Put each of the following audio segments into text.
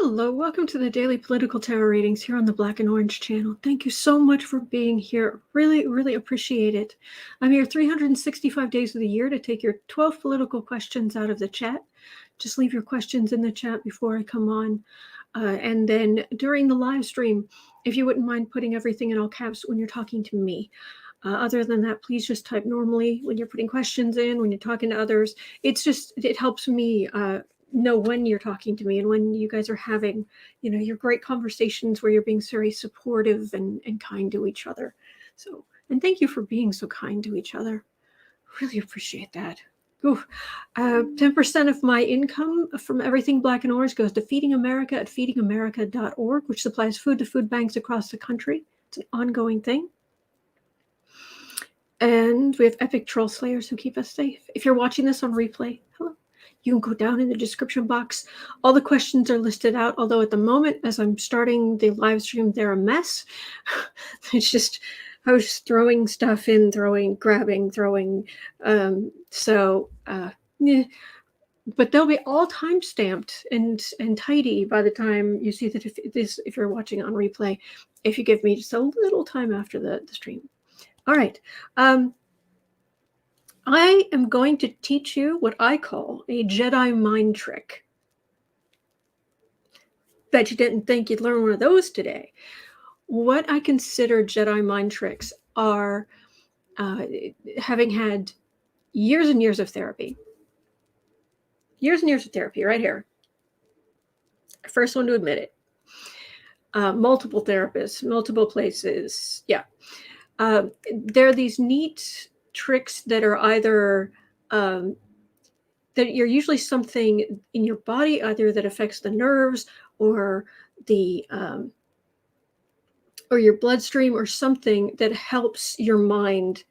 Hello, welcome to the Daily Political Tarot Readings here on the Black and Orange channel. Thank you so much for being here. Really, really appreciate it. I'm here 365 days of the year to take your 12 political questions out of the chat. Just leave your questions in the chat before I come on. And then during the live stream, if you wouldn't mind putting everything in all caps when you're talking to me. Other than that, please just type normally when you're putting questions in, when you're talking to others. It helps me know when you're talking to me and when you guys are having, your great conversations where you're being very supportive and kind to each other. So, and thank you for being so kind to each other. Really appreciate that. 10% of my income from everything Black and Orange goes to Feeding America at feedingamerica.org, which supplies food to food banks across the country. It's an ongoing thing. And we have epic troll slayers who keep us safe. If you're watching this on replay, hello. You can go down in the description box. All the questions are listed out, although at the moment, as I'm starting the live stream, they're a mess. It's just, I was just throwing stuff in, grabbing. Yeah. But they'll be all time-stamped and tidy by the time you see that if you're watching on replay, if you give me just a little time after the stream. All right. I am going to teach you what I call a Jedi mind trick. Bet you didn't think you'd learn one of those today. What I consider Jedi mind tricks are, having had years and years of therapy. Years and years of therapy right here. First one to admit it. Multiple therapists, multiple places. Yeah. There are these neat tricks that are either that you're usually something in your body either that affects the nerves or the or your bloodstream or something that helps your mind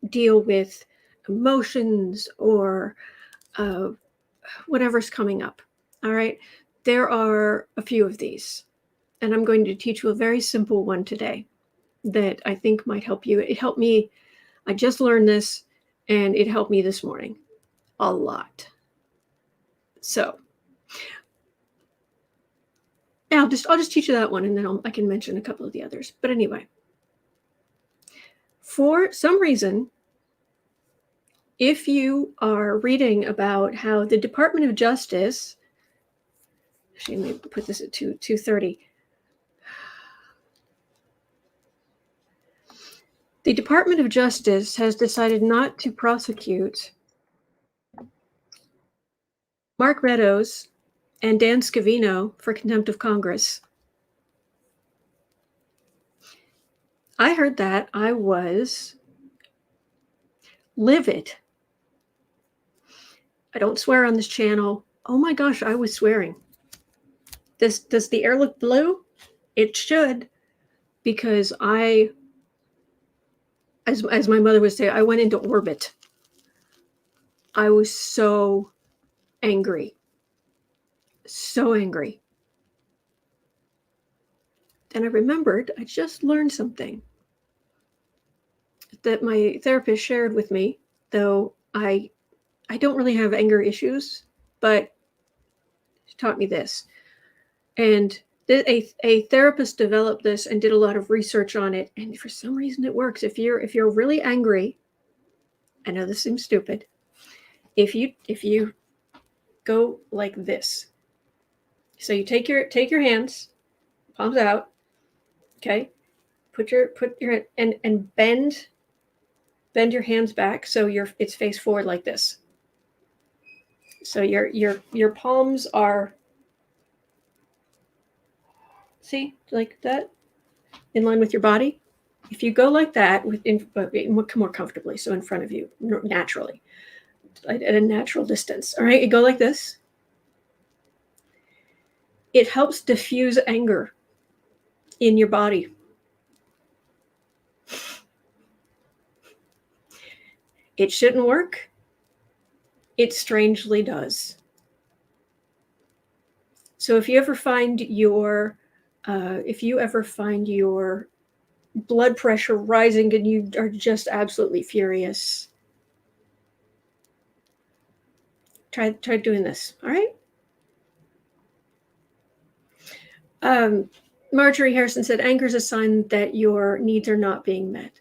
deal with emotions or whatever's coming up. All right, there are a few of these, and I'm going to teach you a very simple one today that I think might help you. It helped me. I just learned this, and it helped me this morning a lot. So, yeah, I'll just teach you that one, and then I can mention a couple of the others. But anyway, for some reason, if you are reading about how the Department of Justice, actually, let me put this at 2:30. The Department of Justice has decided not to prosecute Mark Meadows and Dan Scavino for contempt of Congress. I heard that. I was livid. I don't swear on this channel. Oh my gosh, I was swearing. Does the air look blue? It should, because as my mother would say, I went into orbit. I was so angry. So angry. And I remembered I just learned something that my therapist shared with me, though I don't really have anger issues, but she taught me this. And a therapist developed this and did a lot of research on it, and for some reason it works. If you're really angry, I know this seems stupid, if you go like this, so you take your hands, palms out, okay, put your and bend your hands back so it's face forward like this. So your palms are, see, like that, in line with your body. If you go like that, more comfortably, so in front of you, naturally, at a natural distance. All right, you go like this. It helps diffuse anger in your body. It shouldn't work. It strangely does. So if you ever find your blood pressure rising and you are just absolutely furious, try doing this. All right. Marjorie Harrison said, anger is a sign that your needs are not being met.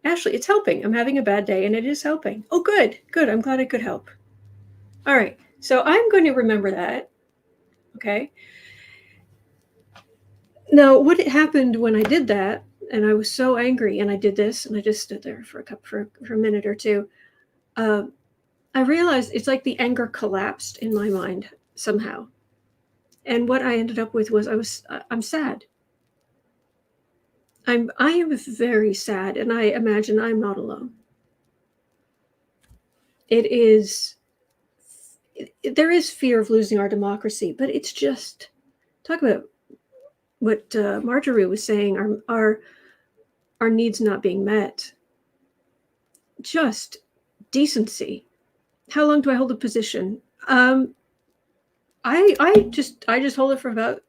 Ashley, it's helping. I'm having a bad day, and it is helping. Oh, good. Good. I'm glad it could help. All right. So I'm going to remember that. Okay. Now, what happened when I did that, and I was so angry, and I did this, and I just stood there for a minute or two. I realized it's like the anger collapsed in my mind somehow. And what I ended up with was I'm sad. I am very sad, and I imagine I'm not alone. There is fear of losing our democracy, but it's just, talk about what Marjorie was saying, our needs not being met. Just decency. How long do I hold a position? I just hold it for about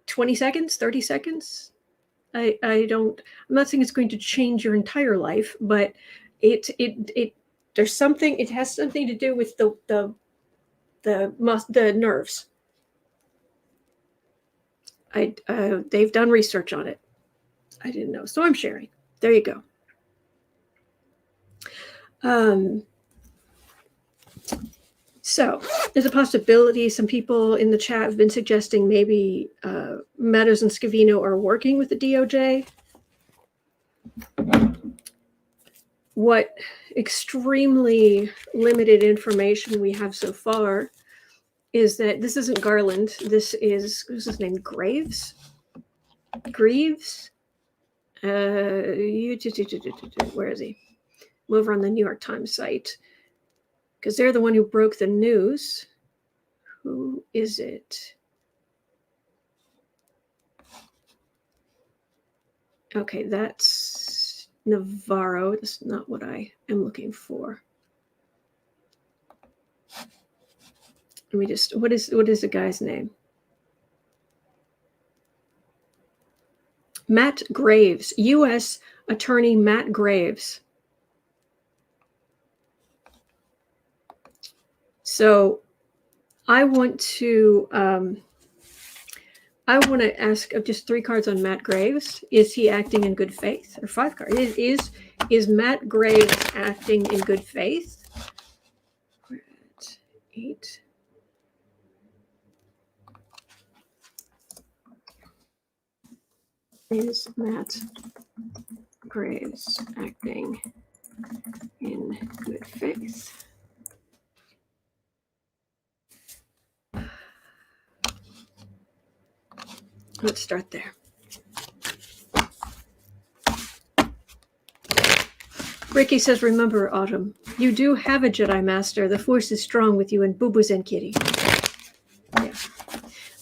20 seconds, 30 seconds. I'm not saying it's going to change your entire life, but it has something to do with the nerves. They've done research on it. I didn't know, so I'm sharing. There you go. So there's a possibility. Some people in the chat have been suggesting maybe Meadows and Scavino are working with the DOJ. What extremely limited information we have so far is that this isn't Garland. This is, what's his name? Greaves? Where is he? I'm over on the New York Times site, because they're the one who broke the news. Who is it? Okay, that's Navarro. That's not what I am looking for. Let me just, what is the guy's name? Matt Graves, U.S. Attorney Matt Graves. So I want to ask of just 3 cards on Matt Graves. Is he acting in good faith? Or 5 cards. Is Matt Graves acting in good faith? We're at 8. Is Matt Graves acting in good faith? Let's start there. Ricky says, remember, Autumn, you do have a Jedi Master. The Force is strong with you and Boo-Boos and Kitty. Yeah.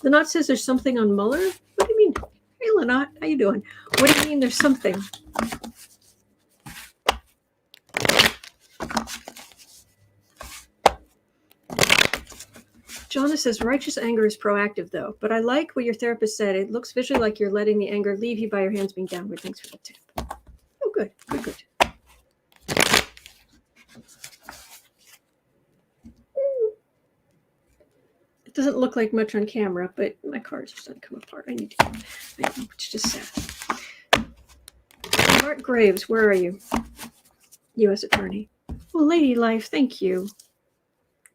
Lenot says there's something on Mueller. What do you mean? Hey, Lenot, how you doing? What do you mean there's something? Jonna says, righteous anger is proactive, though. But I like what your therapist said. It looks visually like you're letting the anger leave you by your hands being downward. Thanks for the tip. Oh, good. Good, good. It doesn't look like much on camera, but my cards just don't come apart. I know, it's just sad. Mark Graves, where are you? U.S. Attorney. Well, Lady Life, thank you.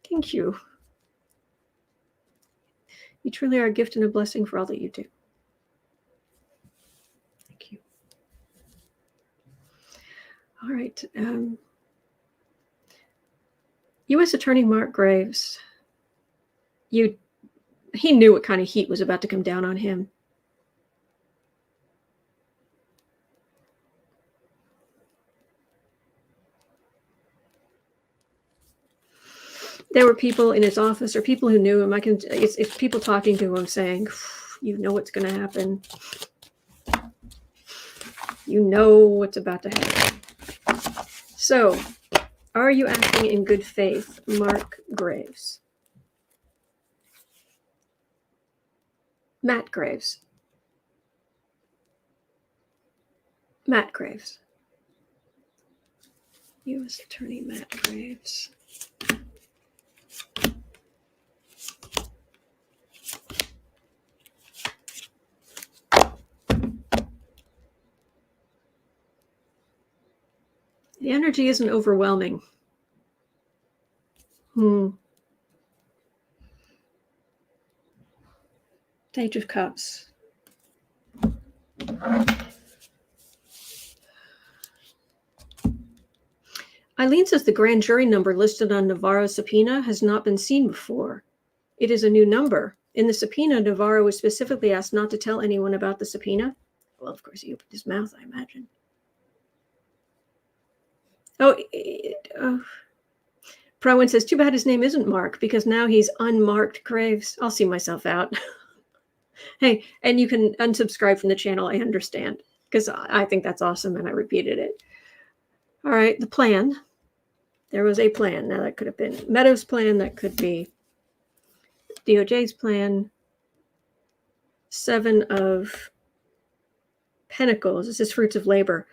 Thank you. You truly are a gift and a blessing for all that you do. Thank you. All right. U.S. Attorney Mark Graves. He knew what kind of heat was about to come down on him. There were people in his office or people who knew him. It's people talking to him saying, you know what's going to happen. You know what's about to happen. So, are you acting in good faith, Mark Graves? Matt Graves. Matt Graves. U.S. Attorney Matt Graves. The energy isn't overwhelming. Page of Cups. Eileen says the grand jury number listed on Navarro's subpoena has not been seen before. It is a new number. In the subpoena, Navarro was specifically asked not to tell anyone about the subpoena. Well, of course, he opened his mouth, I imagine. Prowin says, too bad his name isn't Mark, because now he's unmarked graves. I'll see myself out. Hey, and you can unsubscribe from the channel, I understand, because I think that's awesome, and I repeated it. All right, the plan. There was a plan. Now, that could have been Meadows' plan. That could be DOJ's plan. 7 of Pentacles. This is fruits of labor.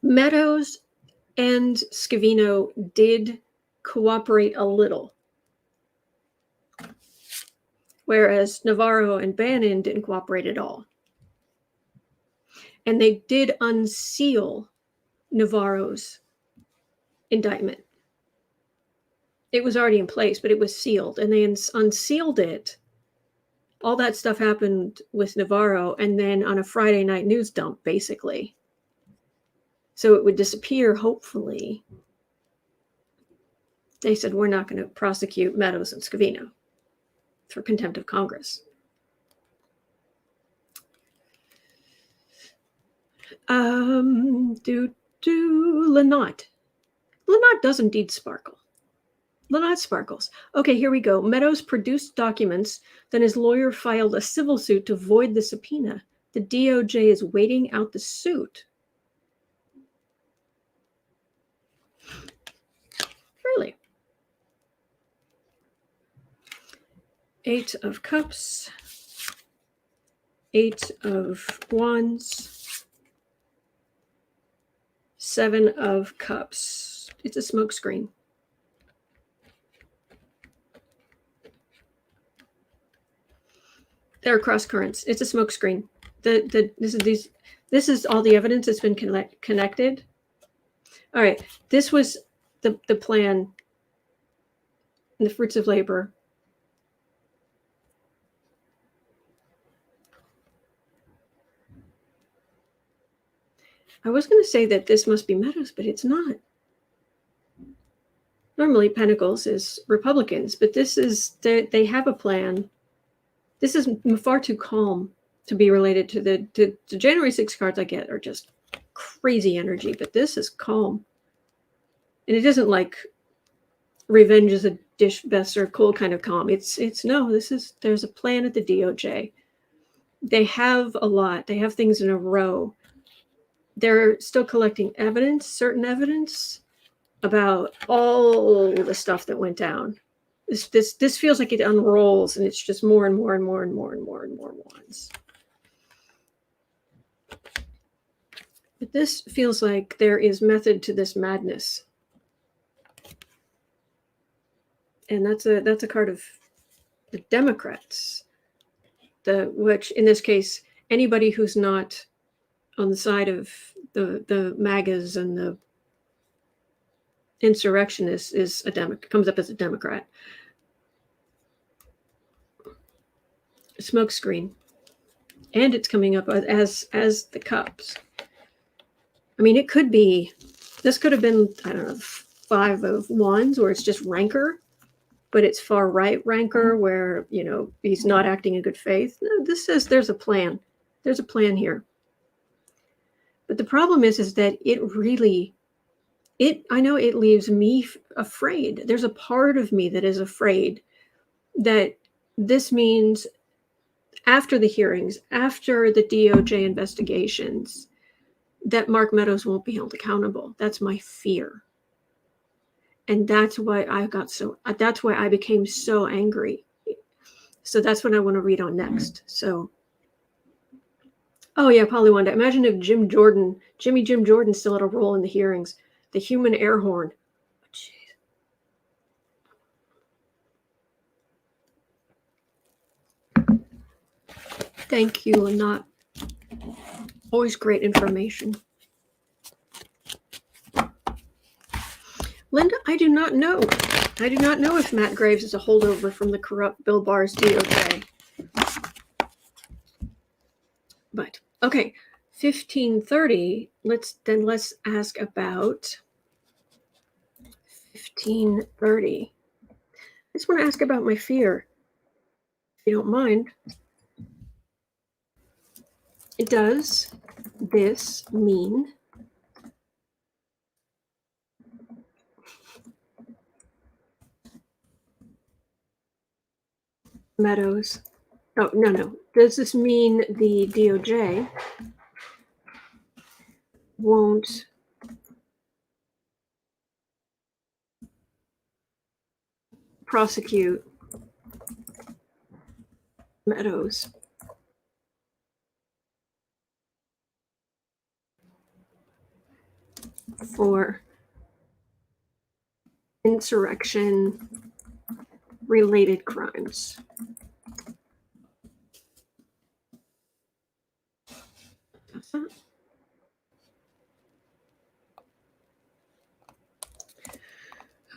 Meadows and Scavino did cooperate a little, whereas Navarro and Bannon didn't cooperate at all. And they did unseal Navarro's indictment. It was already in place, but it was sealed, and they unsealed it. All that stuff happened with Navarro, and then on a Friday night news dump, basically. So it would disappear, hopefully. They said, we're not going to prosecute Meadows and Scavino for contempt of Congress. Lynott. Lynott does indeed sparkle. Lynott sparkles. Okay, here we go. Meadows produced documents. Then his lawyer filed a civil suit to void the subpoena. The DOJ is waiting out the suit. Really? 8 of Cups. 8 of Wands. 7 of Cups. It's a smokescreen. There are cross currents. It's a smokescreen. This is all the evidence that's been connected. All right. This was the plan and the fruits of labor. I was going to say that this must be Meadows, but it's not. Normally, Pentacles is Republicans, but this is they have a plan. This is far too calm to be related to the January 6 cards I get are just crazy energy, but this is calm. And it isn't like revenge is a dish best or cool kind of calm. It's no, there's a plan at the DOJ. They have a lot. They have things in a row. They're still collecting evidence, certain evidence about all the stuff that went down. This feels like it unrolls, and it's just more and more and more and more and more and more ones. But this feels like there is method to this madness, and that's a card of the Democrats, which in this case anybody who's not on the side of the MAGAs and the insurrectionists is a Democrat, comes up as a Democrat. Smokescreen, and it's coming up as the Cups. I mean, it could be. This could have been, I don't know, 5 of Wands, where it's just rancor, but it's far right rancor, where he's not acting in good faith. No, this says there's a plan. There's a plan here. But the problem is that I know it leaves me afraid. There's a part of me that is afraid that this means after the hearings, after the DOJ investigations, that Mark Meadows won't be held accountable. That's my fear. And that's why I became so angry. So that's what I want to read on next. So, oh yeah, Polywanda. Imagine if Jimmy Jim Jordan still had a role in the hearings. The human air horn. Jeez. Thank you, Lynott. Always great information. Linda, I do not know. I do not know if Matt Graves is a holdover from the corrupt Bill Barr's DOJ. But, okay, 1530, let's ask about 1530. I just want to ask about my fear, if you don't mind. Does this mean Meadows? Oh, no. Does this mean the DOJ won't prosecute Meadows for insurrection-related crimes?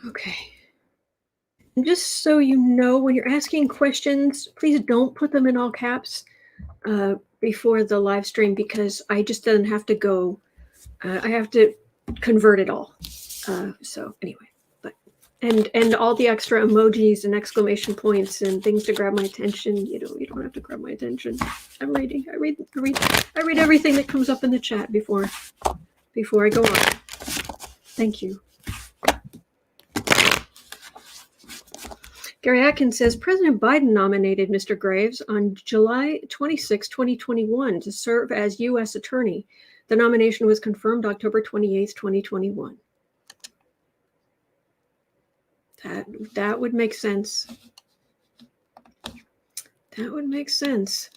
Okay. And just so you know, when you're asking questions, please don't put them in all caps before the live stream, because I just then have to go. I have to convert it all. So anyway, but and all the extra emojis and exclamation points and things to grab my attention. You don't have to grab my attention. I'm reading. I read everything that comes up in the chat before I go on. Thank you. Gary Atkins says, President Biden nominated Mr. Graves on July 26, 2021 to serve as U.S. Attorney. The nomination was confirmed October 28, 2021. That would make sense. That would make sense.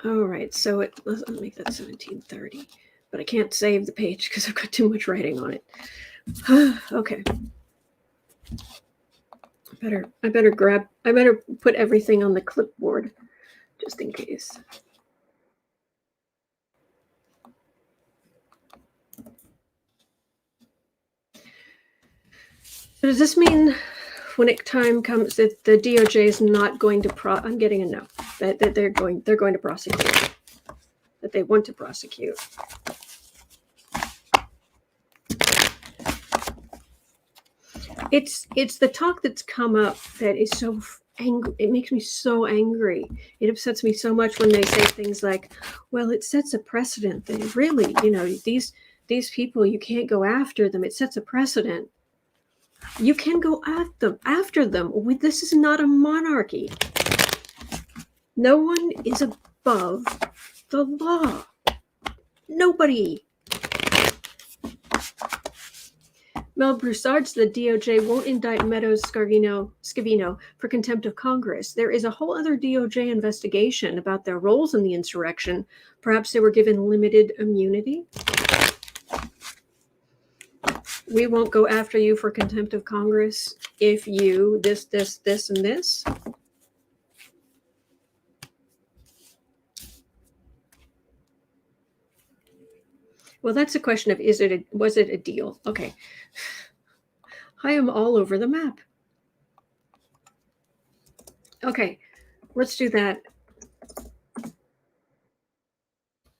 All right, so let's make that 1730. But I can't save the page because I've got too much writing on it. Okay. I better put everything on the clipboard just in case. So does this mean when time comes that the DOJ is not going to I'm getting a no, that they're going to prosecute, that they want to prosecute? It's the talk that's come up that is so angry. It makes me so angry. It upsets me so much when they say things like, well, it sets a precedent. They really, these people, you can't go after them. It sets a precedent. You can go after them. This is not a monarchy. No one is above the law. Nobody. Mel Broussard's the DOJ won't indict Meadows Scavino for contempt of Congress. There is a whole other DOJ investigation about their roles in the insurrection. Perhaps they were given limited immunity. We won't go after you for contempt of Congress if you this, and this. Well, that's a question of was it a deal? Okay. I am all over the map. Okay, let's do that.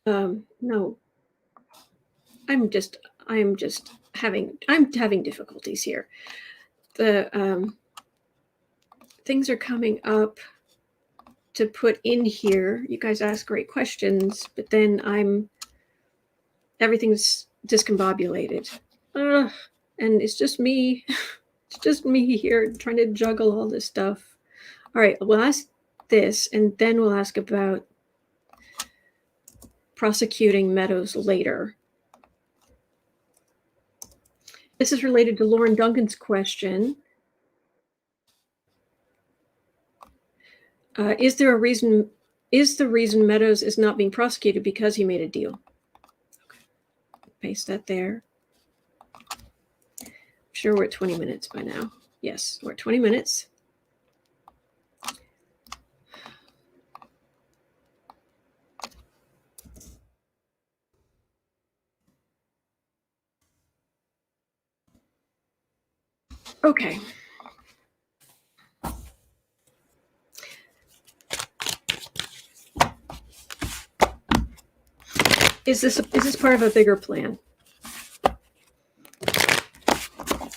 No. I'm having difficulties here. The things are coming up to put in here. You guys ask great questions, but then everything's discombobulated. And it's just me. It's just me here trying to juggle all this stuff. All right, we'll ask this, and then we'll ask about prosecuting Meadows later. This is related to Lauren Duncan's question. Is the reason Meadows is not being prosecuted because he made a deal? Okay. Paste that there. I'm sure we're at 20 minutes by now. Yes, we're at 20 minutes. Okay. Is this part of a bigger plan?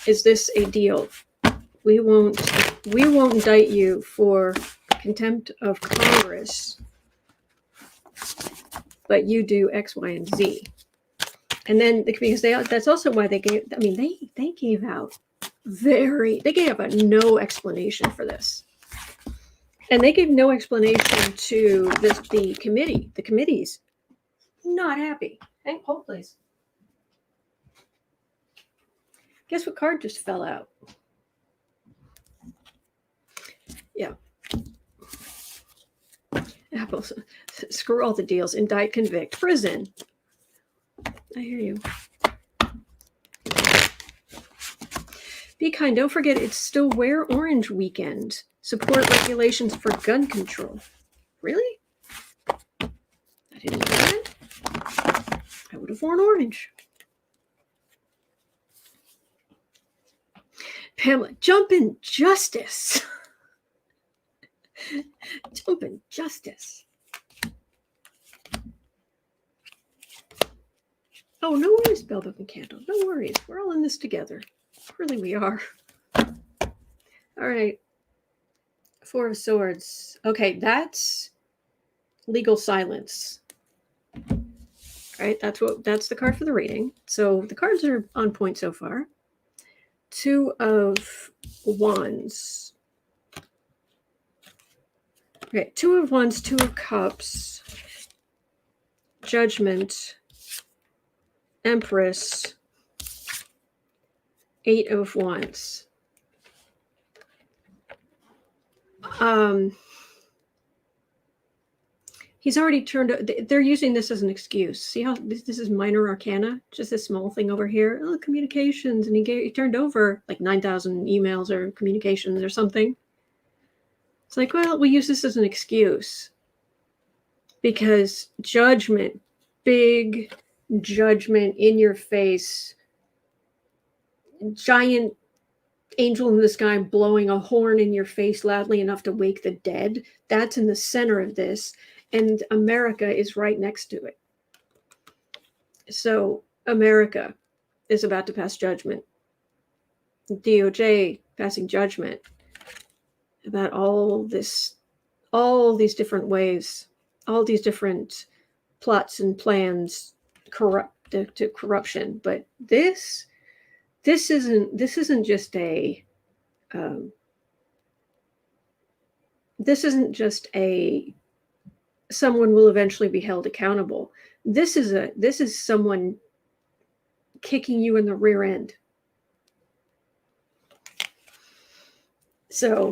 Is this a deal? We won't indict you for contempt of Congress, but you do X, Y, and Z. And then because that's also why they gave. I mean, they gave out no explanation for this, and they gave no explanation to the committee. The committee's not happy. Hey, hold please. Guess what card just fell out? Yeah. Apples. Screw all the deals. Indict, convict, prison. I hear you. Be kind. Don't forget, it's still Wear Orange weekend. Support regulations for gun control. Really? I didn't know that. I would have worn orange. Pamela, jump in justice. Jump in justice. Oh, no worries, Bellbook and Candle. No worries. We're all in this together. Really, we are. All right. Four of Swords. Okay, that's legal silence. All right, that's the card for the reading. So the cards are on point so far. Two of Wands. Okay, Two of Wands, Two of Cups, Judgment, Empress, Eight of Wands. He's already turned. They're using this as an excuse. See how this is minor arcana, just a small thing over here. Oh, communications, and he turned over like 9,000 emails or communications or something. It's like, well, we use this as an excuse because judgment, big judgment in your face, giant angel in the sky blowing a horn in your face loudly enough to wake the dead. That's in the center of this. And America is right next to it. So America is about to pass judgment. DOJ passing judgment about all these different ways, all these different plots and plans to corruption. But this isn't just a someone will eventually be held accountable. This is someone kicking you in the rear end. So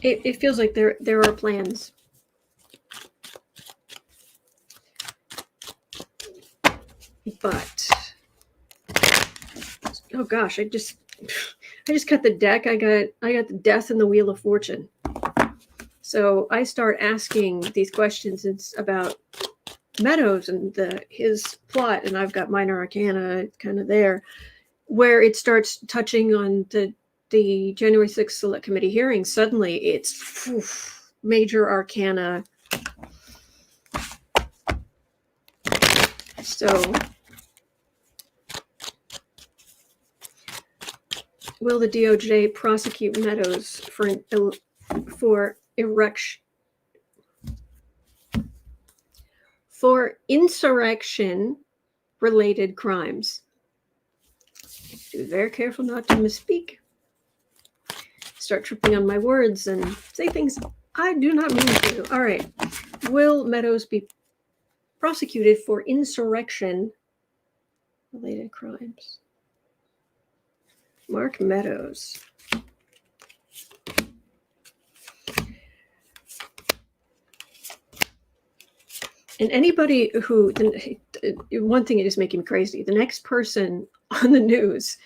it feels like there are plans. But oh gosh, I just cut the deck. I got the Death and the Wheel of Fortune. So I start asking these questions. It's about Meadows and his plot, and I've got minor arcana kind of there, where it starts touching on the January 6th Select Committee hearing. Suddenly, it's major arcana. So, will the DOJ prosecute Meadows for insurrection-related crimes? Be very careful not to misspeak. Start tripping on my words and say things I do not mean to. All right. Will Meadows be prosecuted for insurrection-related crimes? Mark Meadows. And anybody who, one thing that is making me crazy, the next person on the news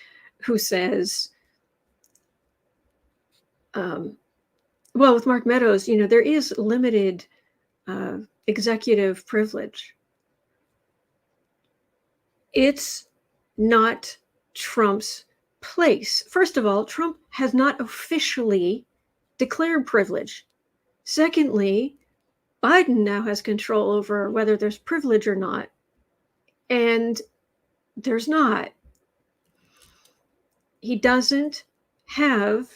who says, well, with Mark Meadows, there is limited executive privilege. It's not Trump's place. First of all, Trump has not officially declared privilege. Secondly, Biden now has control over whether there's privilege or not. And there's not. He doesn't have,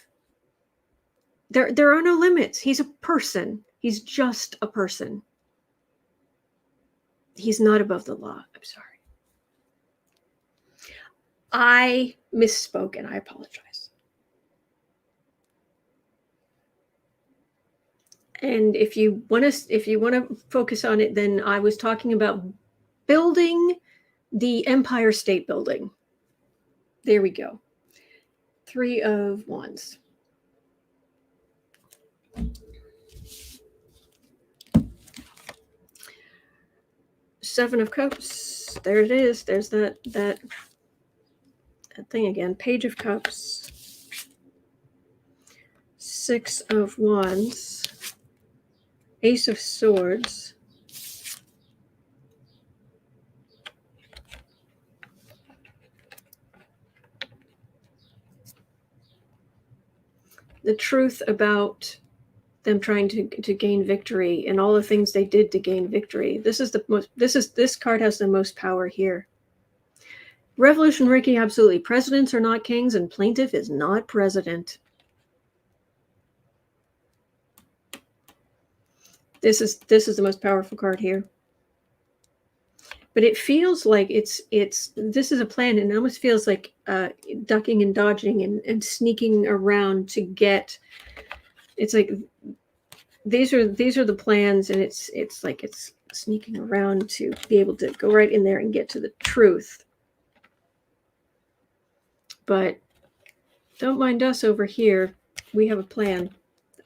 there are no limits. He's a person. He's just a person. He's not above the law. I'm sorry. I misspoke and I apologize. And if you want to focus on it, then I was talking about building the Empire State Building. There we go. 3 of Wands. Seven of Cups. There it is. There's that thing again. Page of Cups. 6 of Wands. Ace of Swords. The truth about them trying to gain victory and all the things they did to gain victory. This card has the most power here. Revolution Ricky, absolutely. Presidents are not kings and plaintiff is not president. This is the most powerful card here. But it feels like this is a plan, and it almost feels like ducking and dodging and sneaking around to get. It's like these are the plans, and it's like it's sneaking around to be able to go right in there and get to the truth. But don't mind us over here. We have a plan.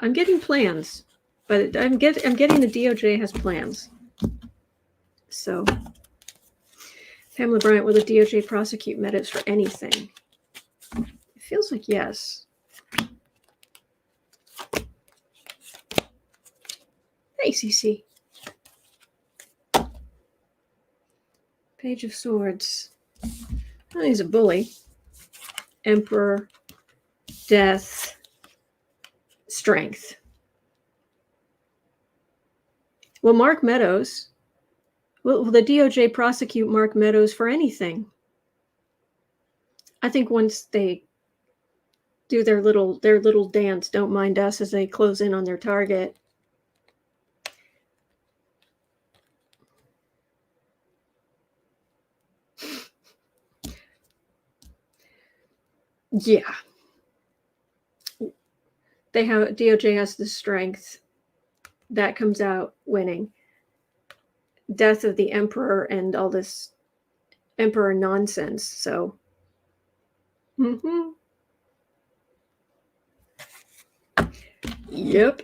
I'm getting plans, but I'm getting the DOJ has plans. So, Pamela Bryant, will the DOJ prosecute Meadows for anything? It feels like yes. Hey, CC. Page of Swords. Oh, he's a bully. Emperor, death, strength. Well, Mark Meadows. Will the DOJ prosecute Mark Meadows for anything? I think once they do their little dance, don't mind us, as they close in on their target. Yeah. DOJ has the strength. That comes out winning. Death of the emperor and all this emperor nonsense. So, Yep.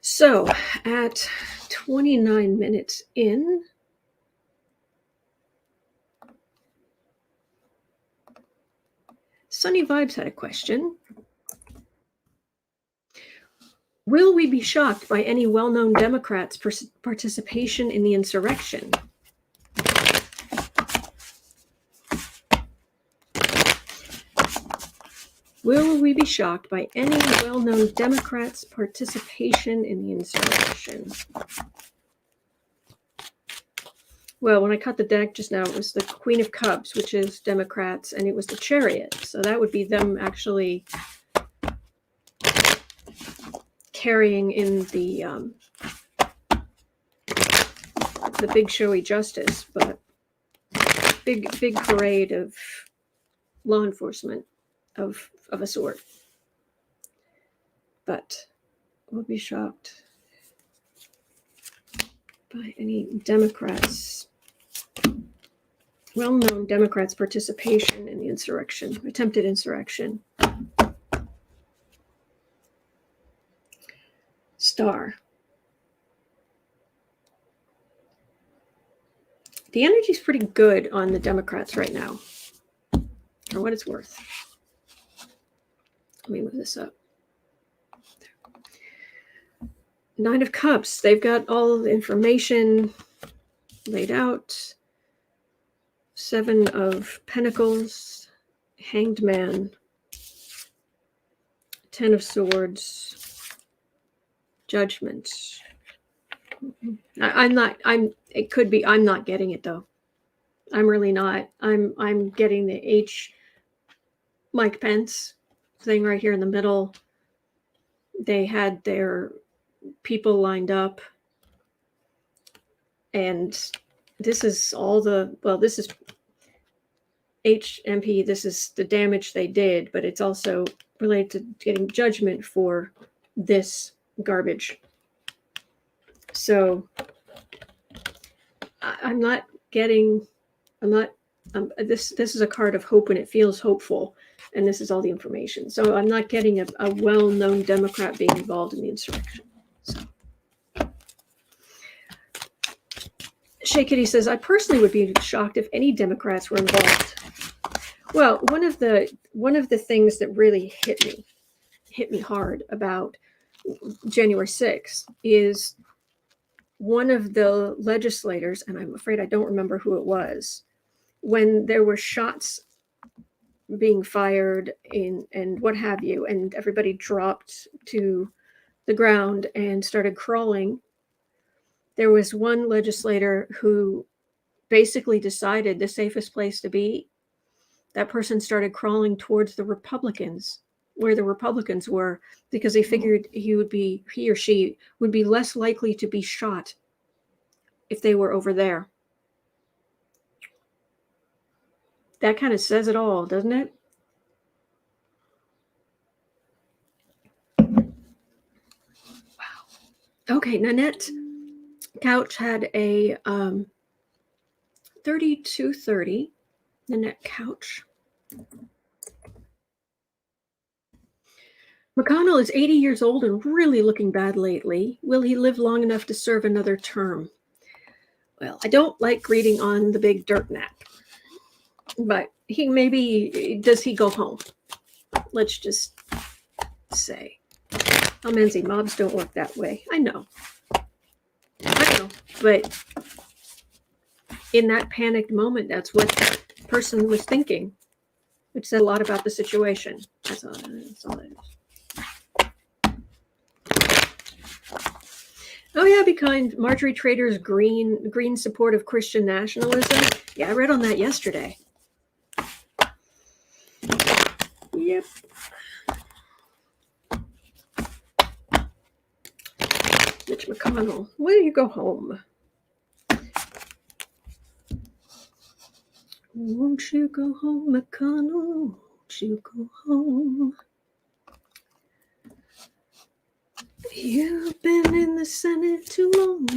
So, at 29 minutes in, Sunny Vibes had a question. Will we be shocked by any well-known Democrats' participation in the insurrection? Will we be shocked by any well-known Democrats' participation in the insurrection? Well, when I cut the deck just now, it was the Queen of Cups, which is Democrats, and it was the Chariot. So that would be them actually carrying in the big showy justice, but big parade of law enforcement of a sort. But we'll be shocked by any Democrats, well-known Democrats' participation in the insurrection, attempted insurrection. Star. The energy's pretty good on the Democrats right now, for what it's worth. Let me move this up. Nine of Cups. They've got all the information laid out. Seven of Pentacles. Hanged Man. Ten of Swords. Judgment. I'm not getting it though. I'm really not. I'm getting the Mike Pence thing right here in the middle. They had their people lined up, and this is this is HMP, this is the damage they did, but it's also related to getting judgment for this garbage. So this is a card of hope, and it feels hopeful, and this is all the information. So I'm not getting a well-known Democrat being involved in the insurrection. So Shay Kitty says, I personally would be shocked if any Democrats were involved. Well, one of the things that really hit me hard about January 6th is one of the legislators, and I'm afraid I don't remember who it was, when there were shots being fired and what have you, and everybody dropped to the ground and started crawling. There was one legislator who basically decided the safest place to be. That person started crawling towards the Republicans, where the Republicans were, because they figured he or she would be less likely to be shot if they were over there. That kind of says it all, doesn't it? Wow. Okay, Nanette Couch had a 3230. Nanette Couch. McConnell is 80 years old and really looking bad lately. Will he live long enough to serve another term? Well, I don't like reading on the big dirt nap, but does he go home? Let's just say. Oh, Menzie, mobs don't work that way. I know, but in that panicked moment, that's what the person was thinking, which said a lot about the situation. That's all it is. Oh yeah, be kind. Marjorie Trader's green support of Christian nationalism. Yeah, I read on that yesterday. Yep. Mitch McConnell, will you go home? Won't you go home, McConnell? Won't you go home? You've been in the Senate too long.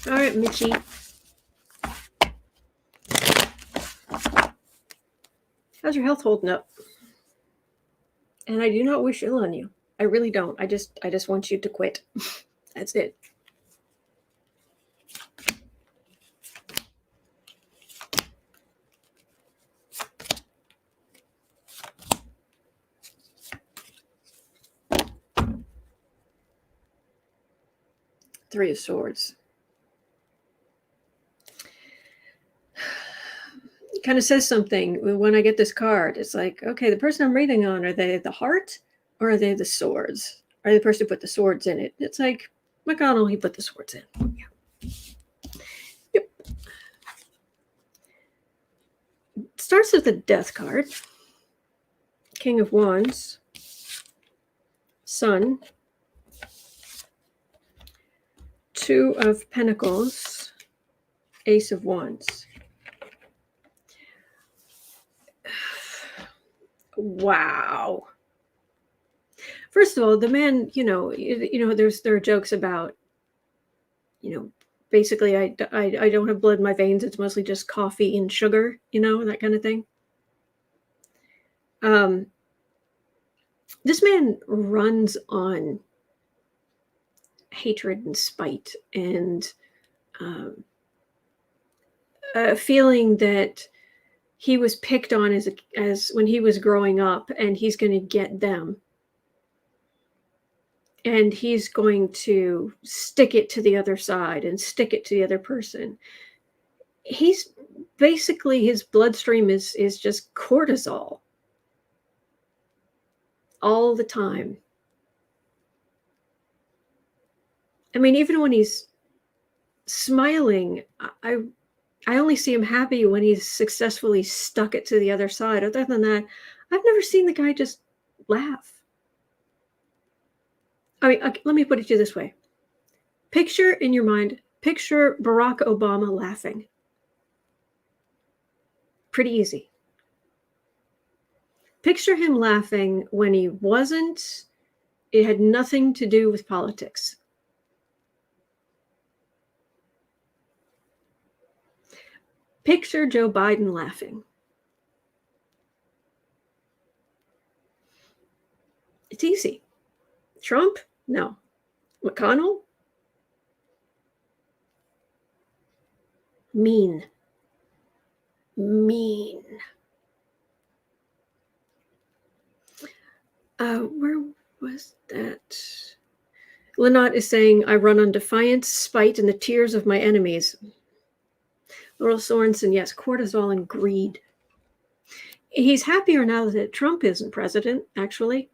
All right, Mitchie. How's your health holding up? And I do not wish ill on you. I really don't. I just want you to quit. That's it. Three of Swords. It kind of says something when I get this card. It's like, okay, the person I'm reading on, are they the heart or are they the swords? Are they the person who put the swords in it? It's like, McConnell, he put the swords in. Yeah. Yep. It starts with the Death card. King of Wands. Sun. Two of Pentacles, Ace of Wands. Wow. First of all, the man, there are jokes about, basically I don't have blood in my veins. It's mostly just coffee and sugar, that kind of thing. This man runs on hatred and spite and a feeling that he was picked on as when he was growing up, and he's going to get them. and he's going to stick it to the other side and stick it to the other person. He's basically, his bloodstream is just cortisol all the time. I mean, even when he's smiling, I only see him happy when he's successfully stuck it to the other side. Other than that, I've never seen the guy just laugh. I mean, let me put it to you this way. Picture in your mind, picture Barack Obama laughing. Pretty easy. Picture him laughing when he wasn't, it had nothing to do with politics. Picture Joe Biden laughing. It's easy. Trump? No. McConnell? Mean. Where was that? Lynott is saying, I run on defiance, spite, and the tears of my enemies. Laurel Sorensen, yes, cortisol and greed. He's happier now that Trump isn't president, actually.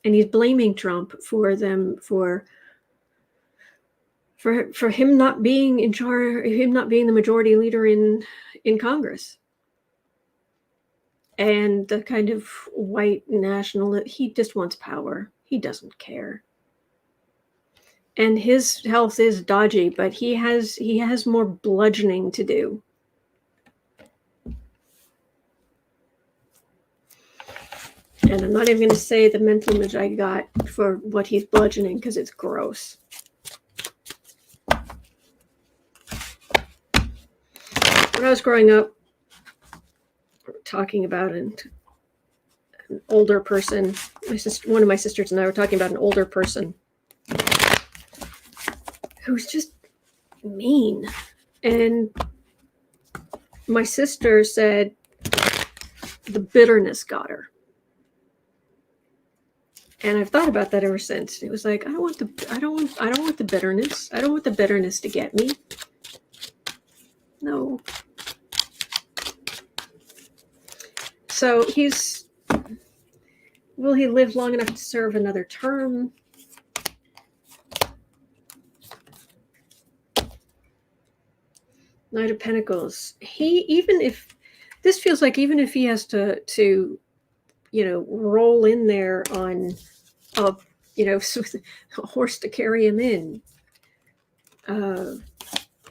And he's blaming Trump for them, for him not being in charge, him not being the majority leader in Congress. And the kind of white national, he just wants power. He doesn't care. And his health is dodgy, but he has more bludgeoning to do. And I'm not even going to say the mental image I got for what he's bludgeoning because it's gross. When I was growing up, talking about an older person, one of my sisters and I were talking about an older person who's just mean. And my sister said the bitterness got her. And I've thought about that ever since. It was like, I don't want the bitterness. I don't want the bitterness to get me. No. So will he live long enough to serve another term? Knight of Pentacles. This feels like even if he has to roll in there on a horse to carry him in.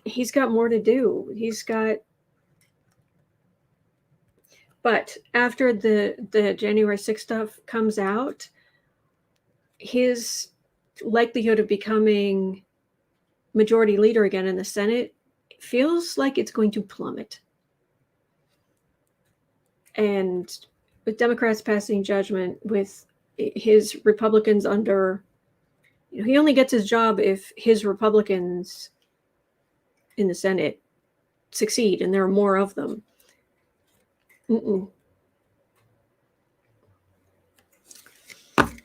He's got more to do. But after the January 6th stuff comes out, his likelihood of becoming majority leader again in the Senate feels like it's going to plummet. And with Democrats passing judgment, with his Republicans under, he only gets his job if his Republicans in the Senate succeed, and there are more of them.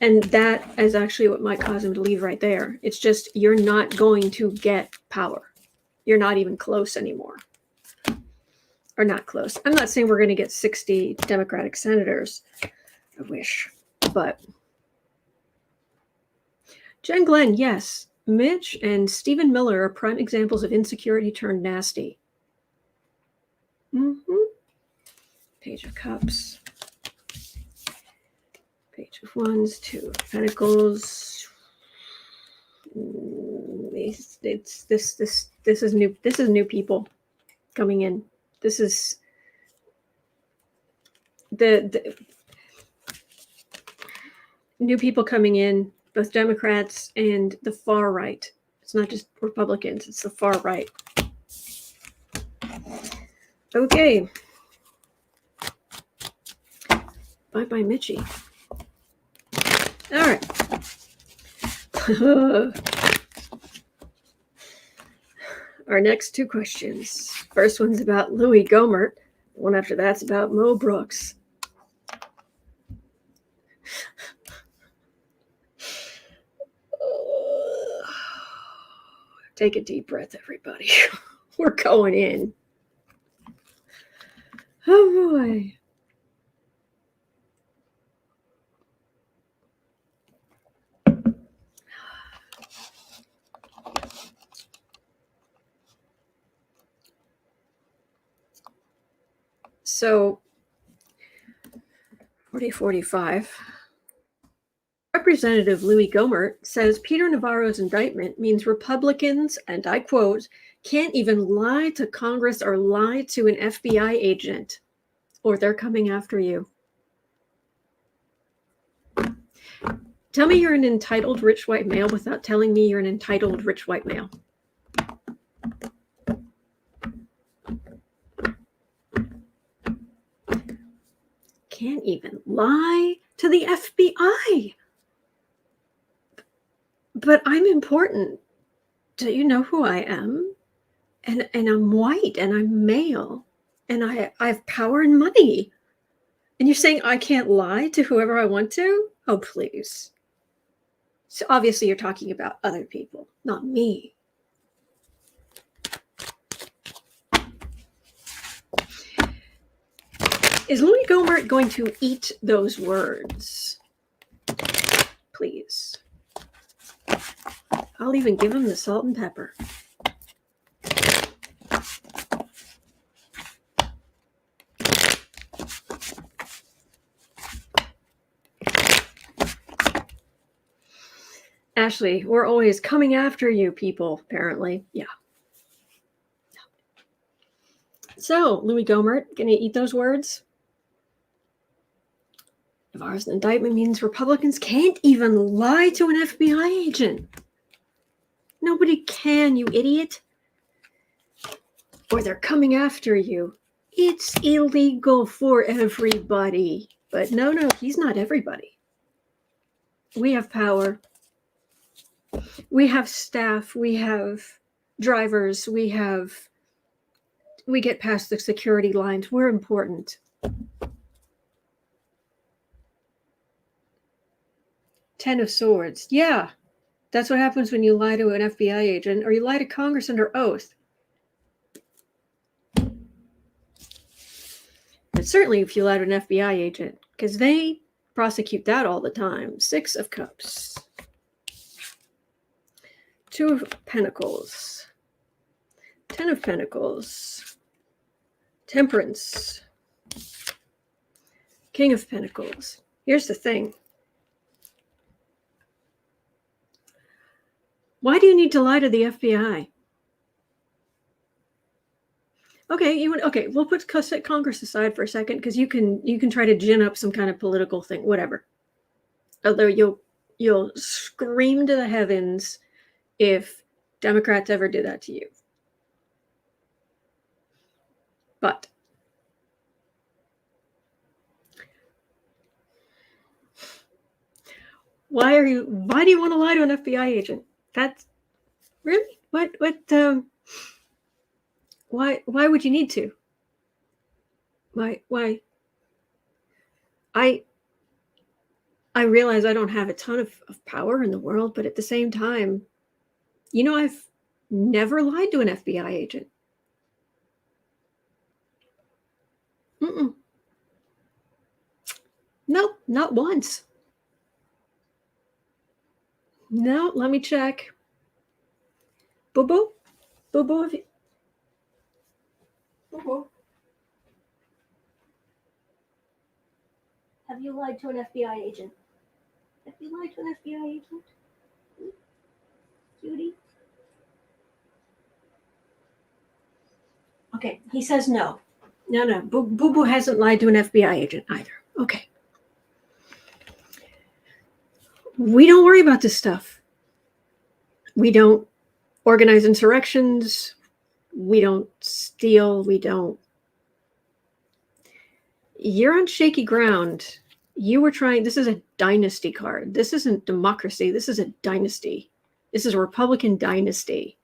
And that is actually what might cause him to leave right there. It's just, you're not going to get power. You're not even close anymore. Or not close. I'm not saying we're going to get 60 Democratic senators. I wish. But Jen Glenn, yes. Mitch and Stephen Miller are prime examples of insecurity turned nasty. Page of Cups. Page of Wands, Two of Pentacles. This is new. This is new people coming in. This is the new people coming in, both Democrats and the far right. It's not just Republicans, it's the far right. Okay. Bye-bye, Mitchie. All right. Our next two questions. First one's about Louie Gohmert. The one after that's about Mo Brooks. Take a deep breath, everybody. We're going in. Oh boy. So 4045. Representative Louie Gohmert says Peter Navarro's indictment means Republicans, and I quote, can't even lie to Congress or lie to an FBI agent, or they're coming after you. Tell me you're an entitled rich white male without telling me you're an entitled rich white male. Can't even lie to the FBI. But I'm important. Do you know who I am? And I'm white and I'm male and I have power and money. And you're saying I can't lie to whoever I want to? Oh, please. So obviously you're talking about other people, not me. Is Louie Gohmert going to eat those words? Please. I'll even give him the salt and pepper. Ashley, we're always coming after you people, apparently. Yeah. So, Louie Gohmert, gonna eat those words? Navarro's indictment means Republicans can't even lie to an FBI agent. Nobody can, you idiot. Or they're coming after you. It's illegal for everybody. But no, he's not everybody. We have power. We have staff. We have drivers. We get past the security lines. We're important. 10 of Swords. Yeah, that's what happens when you lie to an FBI agent or you lie to Congress under oath. But certainly if you lie to an FBI agent, because they prosecute that all the time. 6 of Cups. 2 of Pentacles. 10 of Pentacles. Temperance. King of Pentacles. Here's the thing. Why do you need to lie to the FBI? Okay, we'll put Congress aside for a second because you can try to gin up some kind of political thing, whatever. Although you'll scream to the heavens if Democrats ever do that to you. But why do you want to lie to an FBI agent? That's really why would you need to? Why? I realize I don't have a ton of power in the world, but at the same time, I've never lied to an FBI agent. Nope, not once. No, let me check. Boo-boo? Boo-boo, have you... Boo-boo. Have you lied to an FBI agent? Have you lied to an FBI agent? Cutie? Okay, he says no. No. Boo-boo hasn't lied to an FBI agent either. Okay. We don't worry about this stuff. We don't organize insurrections. We don't steal. You're on shaky ground. You were trying. This is a dynasty card. This isn't democracy. This is a dynasty. This is a Republican dynasty.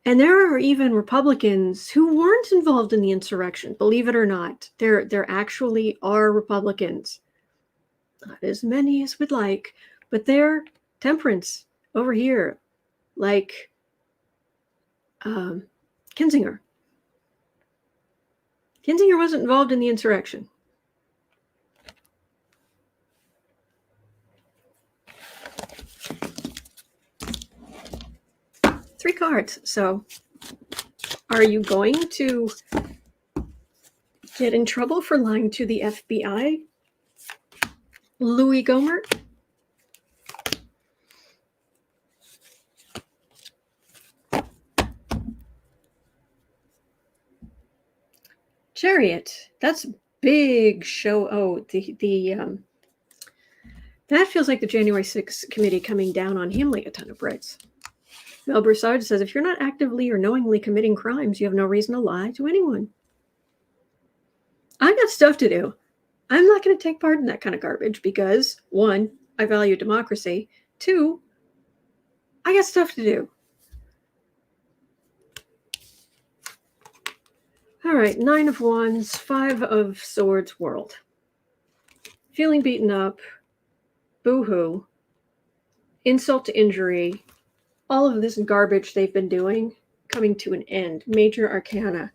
And there are even Republicans who weren't involved in the insurrection. Believe it or not, there actually are Republicans. Not as many as we'd like, but they're Temperance over here. like Kinzinger. Kinzinger wasn't involved in the insurrection. Three cards. So are you going to get in trouble for lying to the FBI, Louie Gohmert? Chariot. That's big show. Oh, that feels like the January 6th committee coming down on him like a ton of bricks. Mel Broussard says, if you're not actively or knowingly committing crimes, you have no reason to lie to anyone. I've got stuff to do. I'm not going to take part in that kind of garbage because, one, I value democracy. Two, I got stuff to do. All right, 9 of Wands, 5 of Swords world. Feeling beaten up, boo-hoo, insult to injury, all of this garbage they've been doing coming to an end. Major Arcana.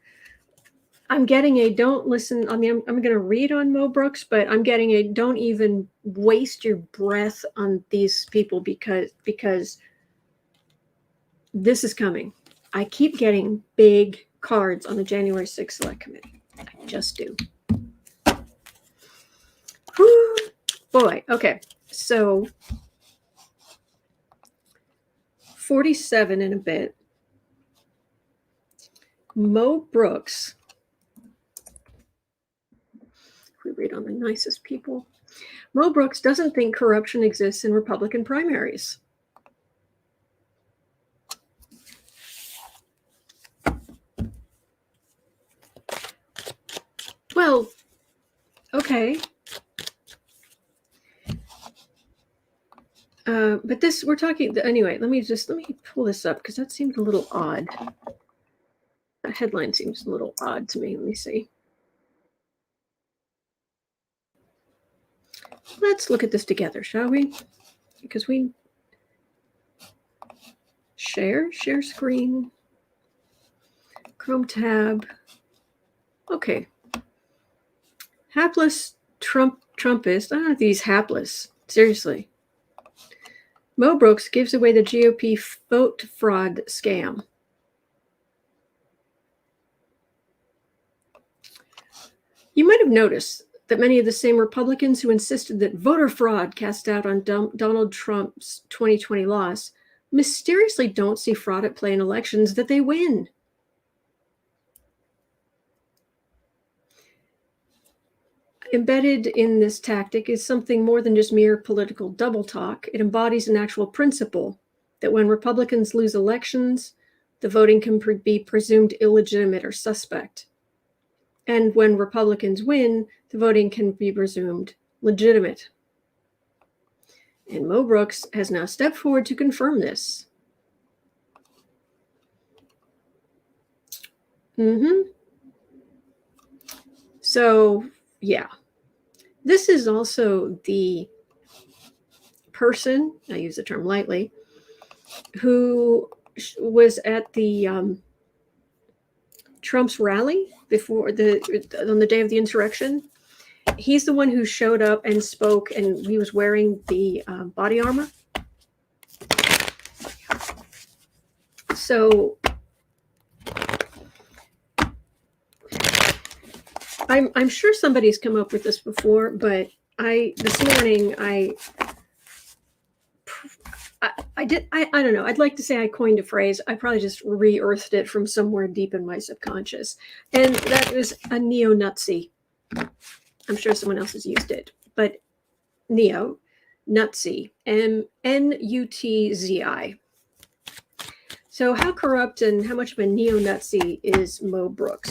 I'm getting a don't listen. I mean, I'm going to read on Mo Brooks, but I'm getting a don't even waste your breath on these people because this is coming. I keep getting big cards on the January 6th Select Committee. I just do. Whew. Boy, okay. So 47 in a bit. Mo Brooks. We read on the nicest people. Mo Brooks doesn't think corruption exists in Republican primaries. Well, okay. But this, we're talking, anyway, let me pull this up because that seemed a little odd. That headline seems a little odd to me. Let me see. Let's look at this together, shall we? Because we share screen, Chrome tab. Okay. Hapless Trumpist. I don't know if he's hapless. Seriously. Mo Brooks gives away the GOP vote fraud scam. You might have noticed that many of the same Republicans who insisted that voter fraud cast doubt on Donald Trump's 2020 loss mysteriously don't see fraud at play in elections that they win. Embedded in this tactic is something more than just mere political double talk. It embodies an actual principle that when Republicans lose elections, the voting can be presumed illegitimate or suspect. And when Republicans win, the voting can be presumed legitimate. And Mo Brooks has now stepped forward to confirm this. So, yeah. This is also the person, I use the term lightly, who was at the Trump's rally on the day of the insurrection. He's the one who showed up and spoke, and he was wearing the body armor. So I'm sure somebody's come up with this before, but this morning I don't know. I'd like to say I coined a phrase. I probably just re-earthed it from somewhere deep in my subconscious. And that is a Neo-Nutzi. I'm sure someone else has used it. But Neo-Nutzi. N-U-T-Z-I. So how corrupt and how much of a Neo-Nutzi is Mo Brooks?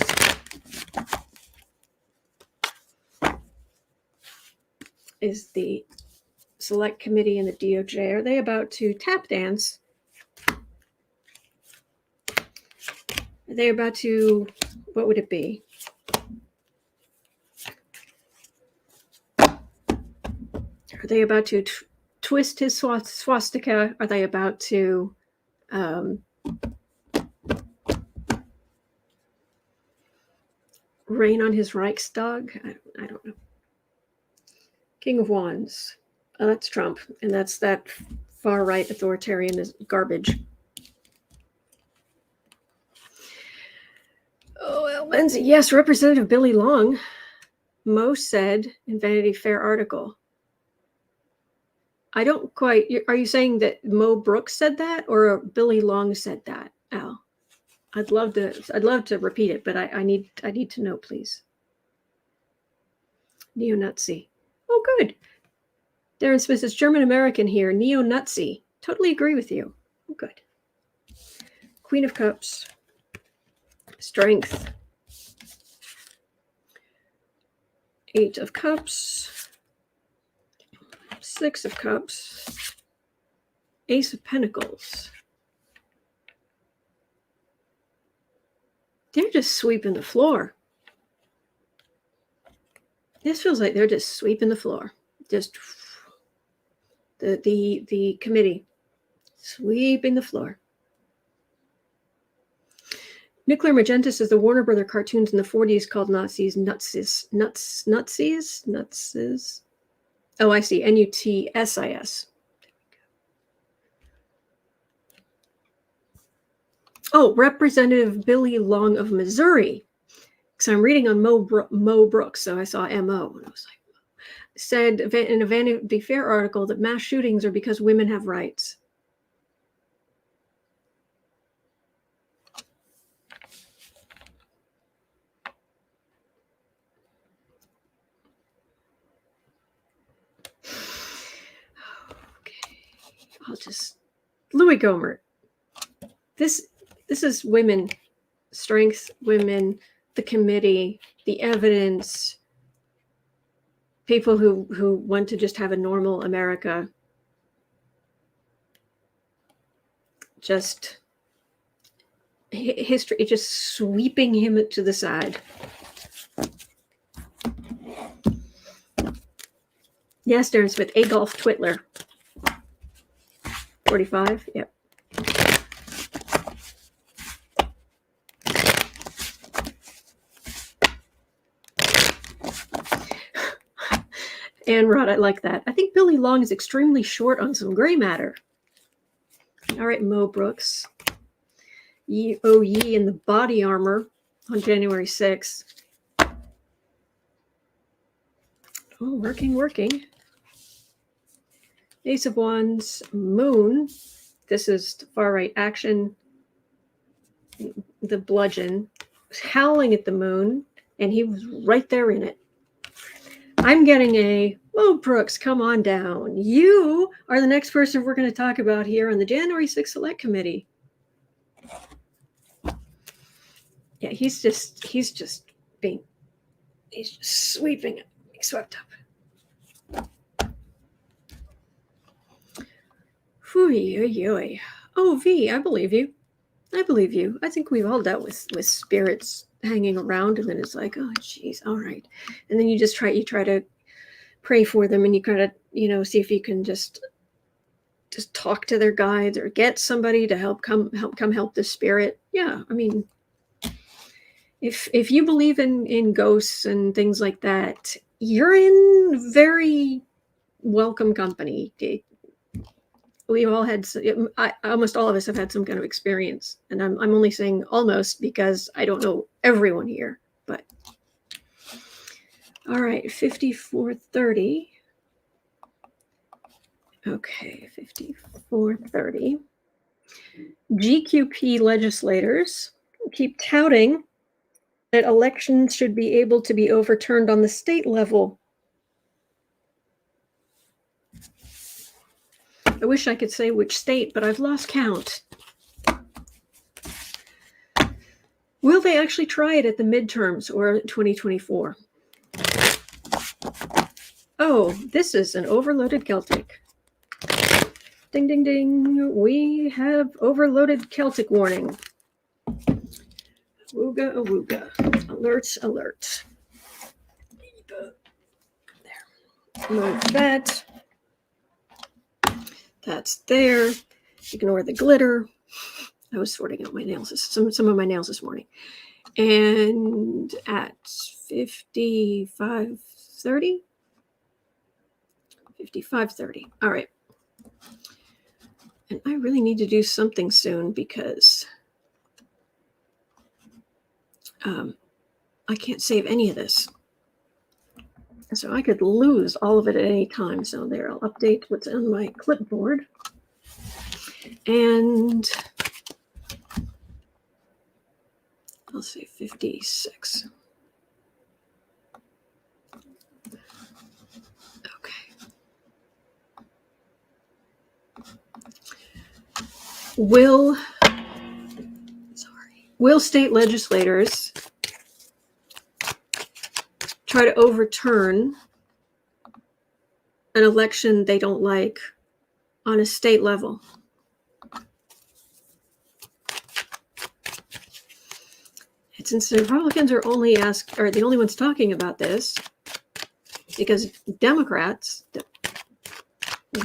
Is the Select Committee and the DOJ, are they about to tap dance? Are they about to, what would it be? Are they about to twist his swastika? Are they about to Rain on his Reichstag. I don't know. King of Wands. Oh, that's Trump, and that's that far-right authoritarian garbage. Oh, Al Lindsay. Yes, Representative Billy Long. Mo said in Vanity Fair article. I don't quite. Are you saying that Mo Brooks said that, or Billy Long said that, Al? I'd love to repeat it, but I need to know, please. Neo-Nutzi. Oh, good. Darren Smith is German American here. Neo-Nutzi. Totally agree with you. Oh, good. Queen of Cups. Strength. 8 of Cups. 6 of Cups. Ace of Pentacles. They're just sweeping the floor. This feels like they're just sweeping the floor. Just the committee sweeping the floor. Nuclear Magenta says the Warner Brother cartoons in the 40s called Nazis Nutsis. Nutsis. Oh, I see. Nutsis. Oh, Representative Billy Long of Missouri. Because I'm reading on Mo Brooks, so I saw M.O. and I was like, said in a Vanity Fair article that mass shootings are because women have rights. Okay, I'll just Louie Gohmert. This is women, strength, women, the committee, the evidence, people who want to just have a normal America. Just history, just sweeping him to the side. Yes, Darren Smith, Adolf Twitler. 45, yep. And Rod, I like that. I think Billy Long is extremely short on some gray matter. All right, Mo Brooks. Ye in the body armor on January 6th. Oh, working. Ace of Wands, Moon. This is far right action. The bludgeon. Howling at the moon, and he was right there in it. I'm getting a, Mo Brooks, come on down. You are the next person we're going to talk about here on the January 6th Select Committee. Yeah, he's just sweeping it, being swept up. Fooey. Oh, V, I believe you. I think we've all dealt with spirits hanging around, and then it's like, oh, geez, all right. And then you try to pray for them, and you kind of, see if you can just talk to their guides or get somebody to help the spirit. Yeah, I mean, if you believe in ghosts and things like that, you're in very welcome company. We've all had, almost all of us have had some kind of experience, and I'm only saying almost because I don't know everyone here, but all right, 5430. Okay, 5430. GQP legislators keep touting that elections should be able to be overturned on the state level. I wish I could say which state, but I've lost count. Will they actually try it at the midterms or 2024? Oh, this is an overloaded Celtic. Ding, ding, ding. We have overloaded Celtic warning. Awooga, awooga. Alert. There. Move that. That's there. Ignore the glitter. I was sorting out my nails, some of my nails this morning. And at 55:30? 55:30. All right. And I really need to do something soon because I can't save any of this. So I could lose all of it at any time. So there, I'll update what's on my clipboard. And I'll say 56. Okay. Will state legislators try to overturn an election they don't like on a state level? And since the Republicans are the only ones talking about this, because Democrats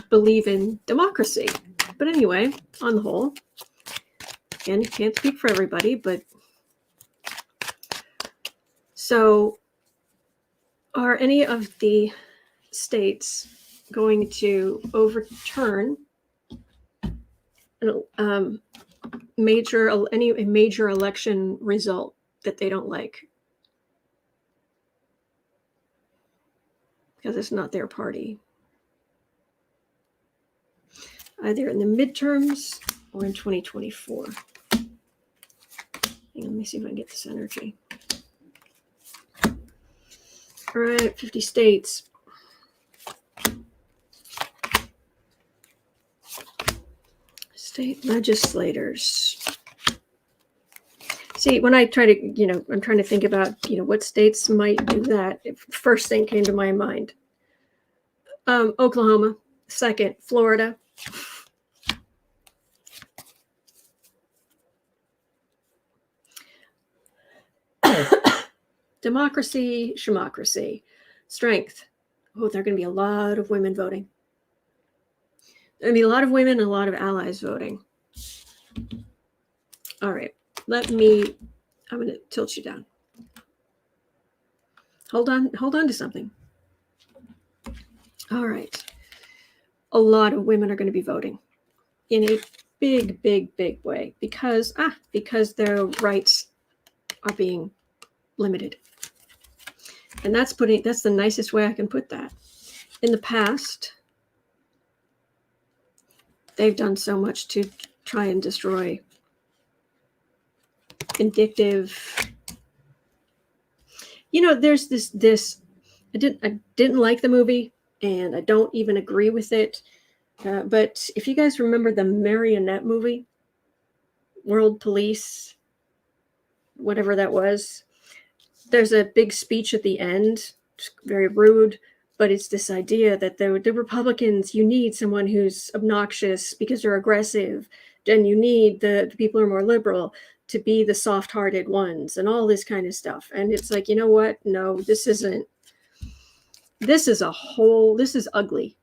believe in democracy. But anyway, on the whole, again, you can't speak for everybody, but so are any of the states going to overturn a major election result that they don't like because it's not their party, either in the midterms or in 2024? Let me see if I can get this energy. All right, 50 states. State legislators. See, when I try to, I'm trying to think about, what states might do that. First thing came to my mind. Oklahoma. Second, Florida. Democracy, schmocracy. Strength. Oh, there are going to be a lot of women voting. There'll be a lot of women and a lot of allies voting. All right. I'm going to tilt you down. Hold on to something. All right. A lot of women are going to be voting in a big, big, big way because their rights are being limited. And that's the nicest way I can put that. In the past, they've done so much to try and destroy vindictive. There's this. I didn't like the movie, and I don't even agree with it. But if you guys remember the marionette movie, World Police, whatever that was, there's a big speech at the end, very rude, but it's this idea that the Republicans, you need someone who's obnoxious because they're aggressive, and you need the people who are more liberal to be the soft-hearted ones and all this kind of stuff. And it's like, you know what? No, this is ugly.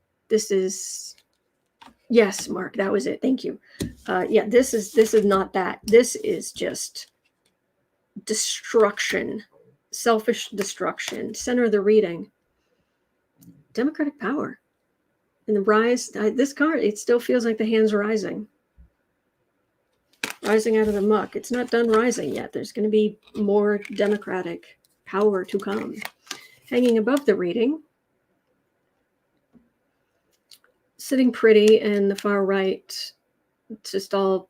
Yes, Mark, that was it. Thank you. This is not that. This is just destruction, selfish destruction. Center of the reading. Democratic power. And the rise, this card, it still feels like the hand's rising. Rising out of the muck. It's not done rising yet. There's going to be more democratic power to come. Hanging above the reading, sitting pretty and the far right, it's just all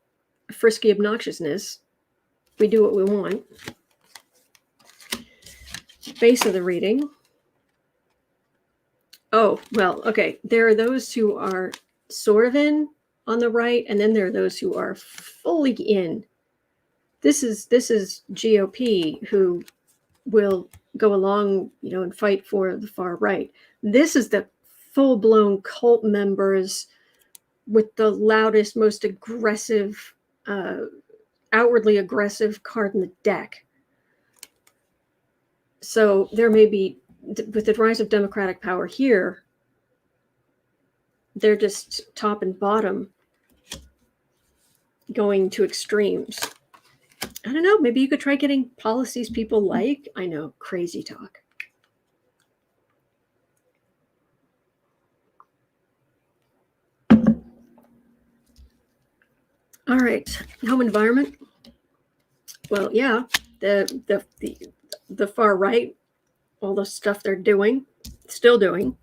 frisky obnoxiousness. We do what we want. Base of the reading. Oh, well, okay. There are those who are sort of in on the right, and then there are those who are fully in. This is GOP who will go along, and fight for the far right. This is the full-blown cult members with the loudest, most aggressive, outwardly aggressive card in the deck. So there may be, with the rise of democratic power here, they're just top and bottom. going to extremes. I don't know. Maybe you could try getting policies people like. I know, crazy talk. All right, home environment. Well, yeah, the far right, all the stuff they're doing, still doing.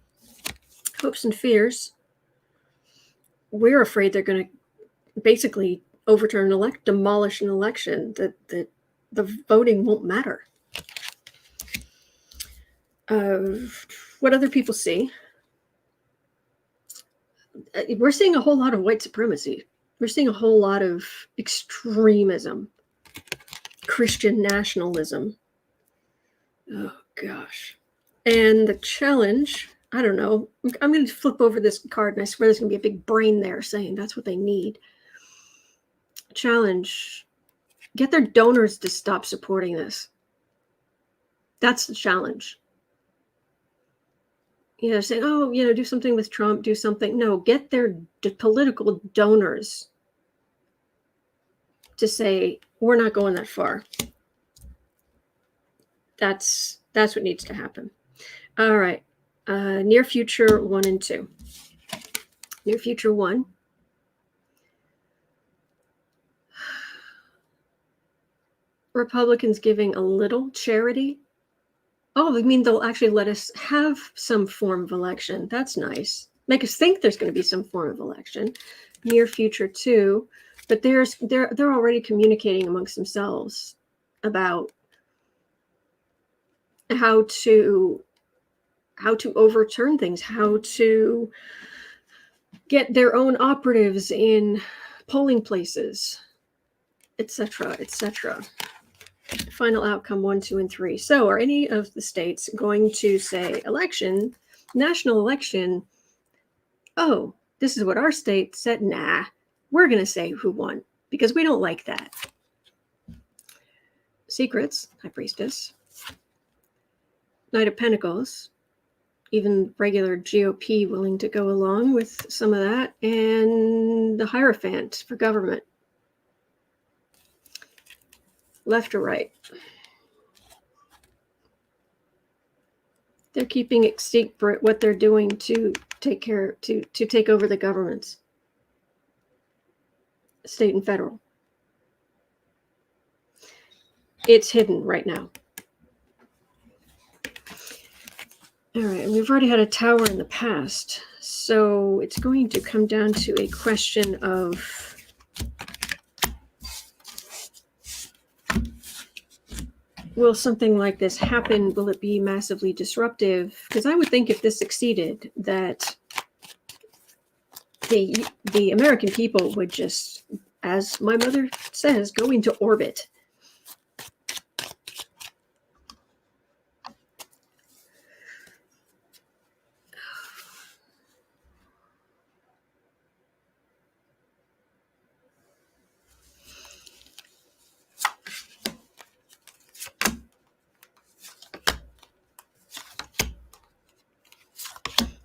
Hopes and fears. We're afraid they're going to basically overturn demolish an election, that the voting won't matter. What other people see? We're seeing a whole lot of white supremacy. We're seeing a whole lot of extremism, Christian nationalism. Oh, gosh. And the challenge, I don't know. I'm going to flip over this card, and I swear there's going to be a big brain there saying that's what they need. Challenge, get their donors to stop supporting this. That's the challenge. Saying, oh, do something with Trump, do something. No, get their political donors to say, we're not going that far. That's what needs to happen. All right. Near future 1 and 2. Near future 1. Republicans giving a little charity. Oh, I mean, they'll actually let us have some form of election. That's nice. Make us think there's going to be some form of election. Near future 2. But they're already communicating amongst themselves about how to overturn things, how to get their own operatives in polling places, etc., etc. Final outcome 1, 2, and 3. So are any of the states going to say election, national election, oh, this is what our state said? Nah, we're going to say who won because we don't like that. Secrets, High Priestess. Knight of Pentacles. Even regular GOP willing to go along with some of that. And the Hierophant for government. Left or right? They're keeping it secret what they're doing to take over the governments, state and federal. It's hidden right now. All right, and we've already had a Tower in the past, so it's going to come down to a question of will something like this happen? Will it be massively disruptive? Because I would think if this succeeded, that the American people would just, as my mother says, go into orbit.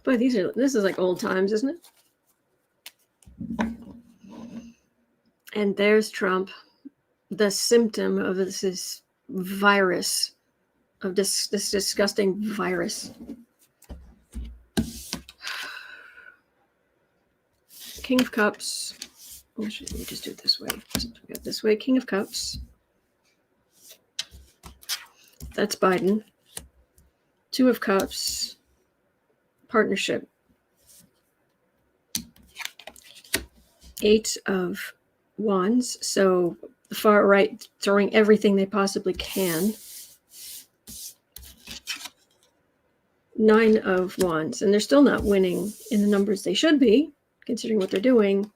But this is like old times, isn't it? And there's Trump, the symptom of this virus, of this disgusting virus. King of Cups. Let me just do it this way. Since we got this way. King of Cups. That's Biden. 2 of Cups. Partnership. 8 of Wands. So the far right throwing everything they possibly can. 9 of Wands. And they're still not winning in the numbers they should be, considering what they're doing.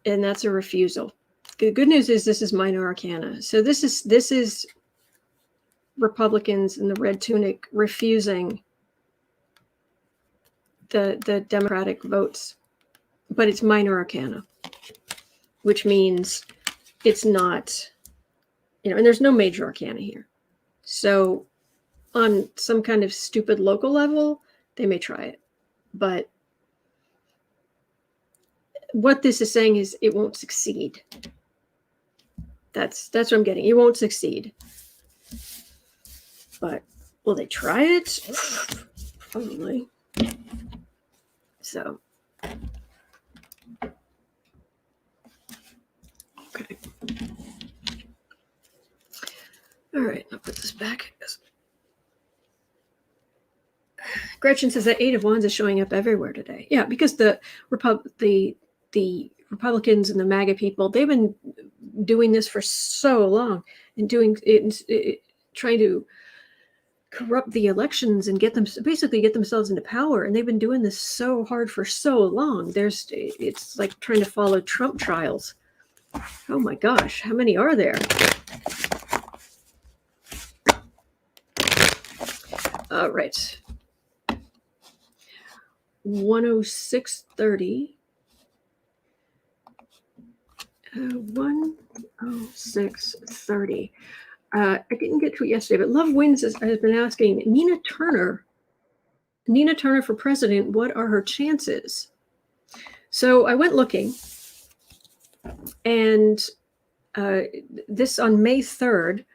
And that's a refusal. The good news is this is minor arcana. So this is Republicans in the red tunic refusing the Democratic votes. But it's minor arcana, which means it's not, and there's no major arcana here. So on some kind of stupid local level, they may try it. But what this is saying is it won't succeed. That's what I'm getting. It won't succeed. But will they try it? Probably. So. Okay. All right, I'll put this back. Gretchen says that 8 of Wands is showing up everywhere today. Yeah, because the Republicans and the MAGA people, they've been doing this for so long and doing it, trying to corrupt the elections and get themselves into power. And they've been doing this so hard for so long. It's like trying to follow Trump trials. Oh my gosh, how many are there? All right. 106.30. 106.30. I didn't get to it yesterday, but Love Wins has been asking Nina Turner for president, what are her chances? So I went looking, and this on May 3rd,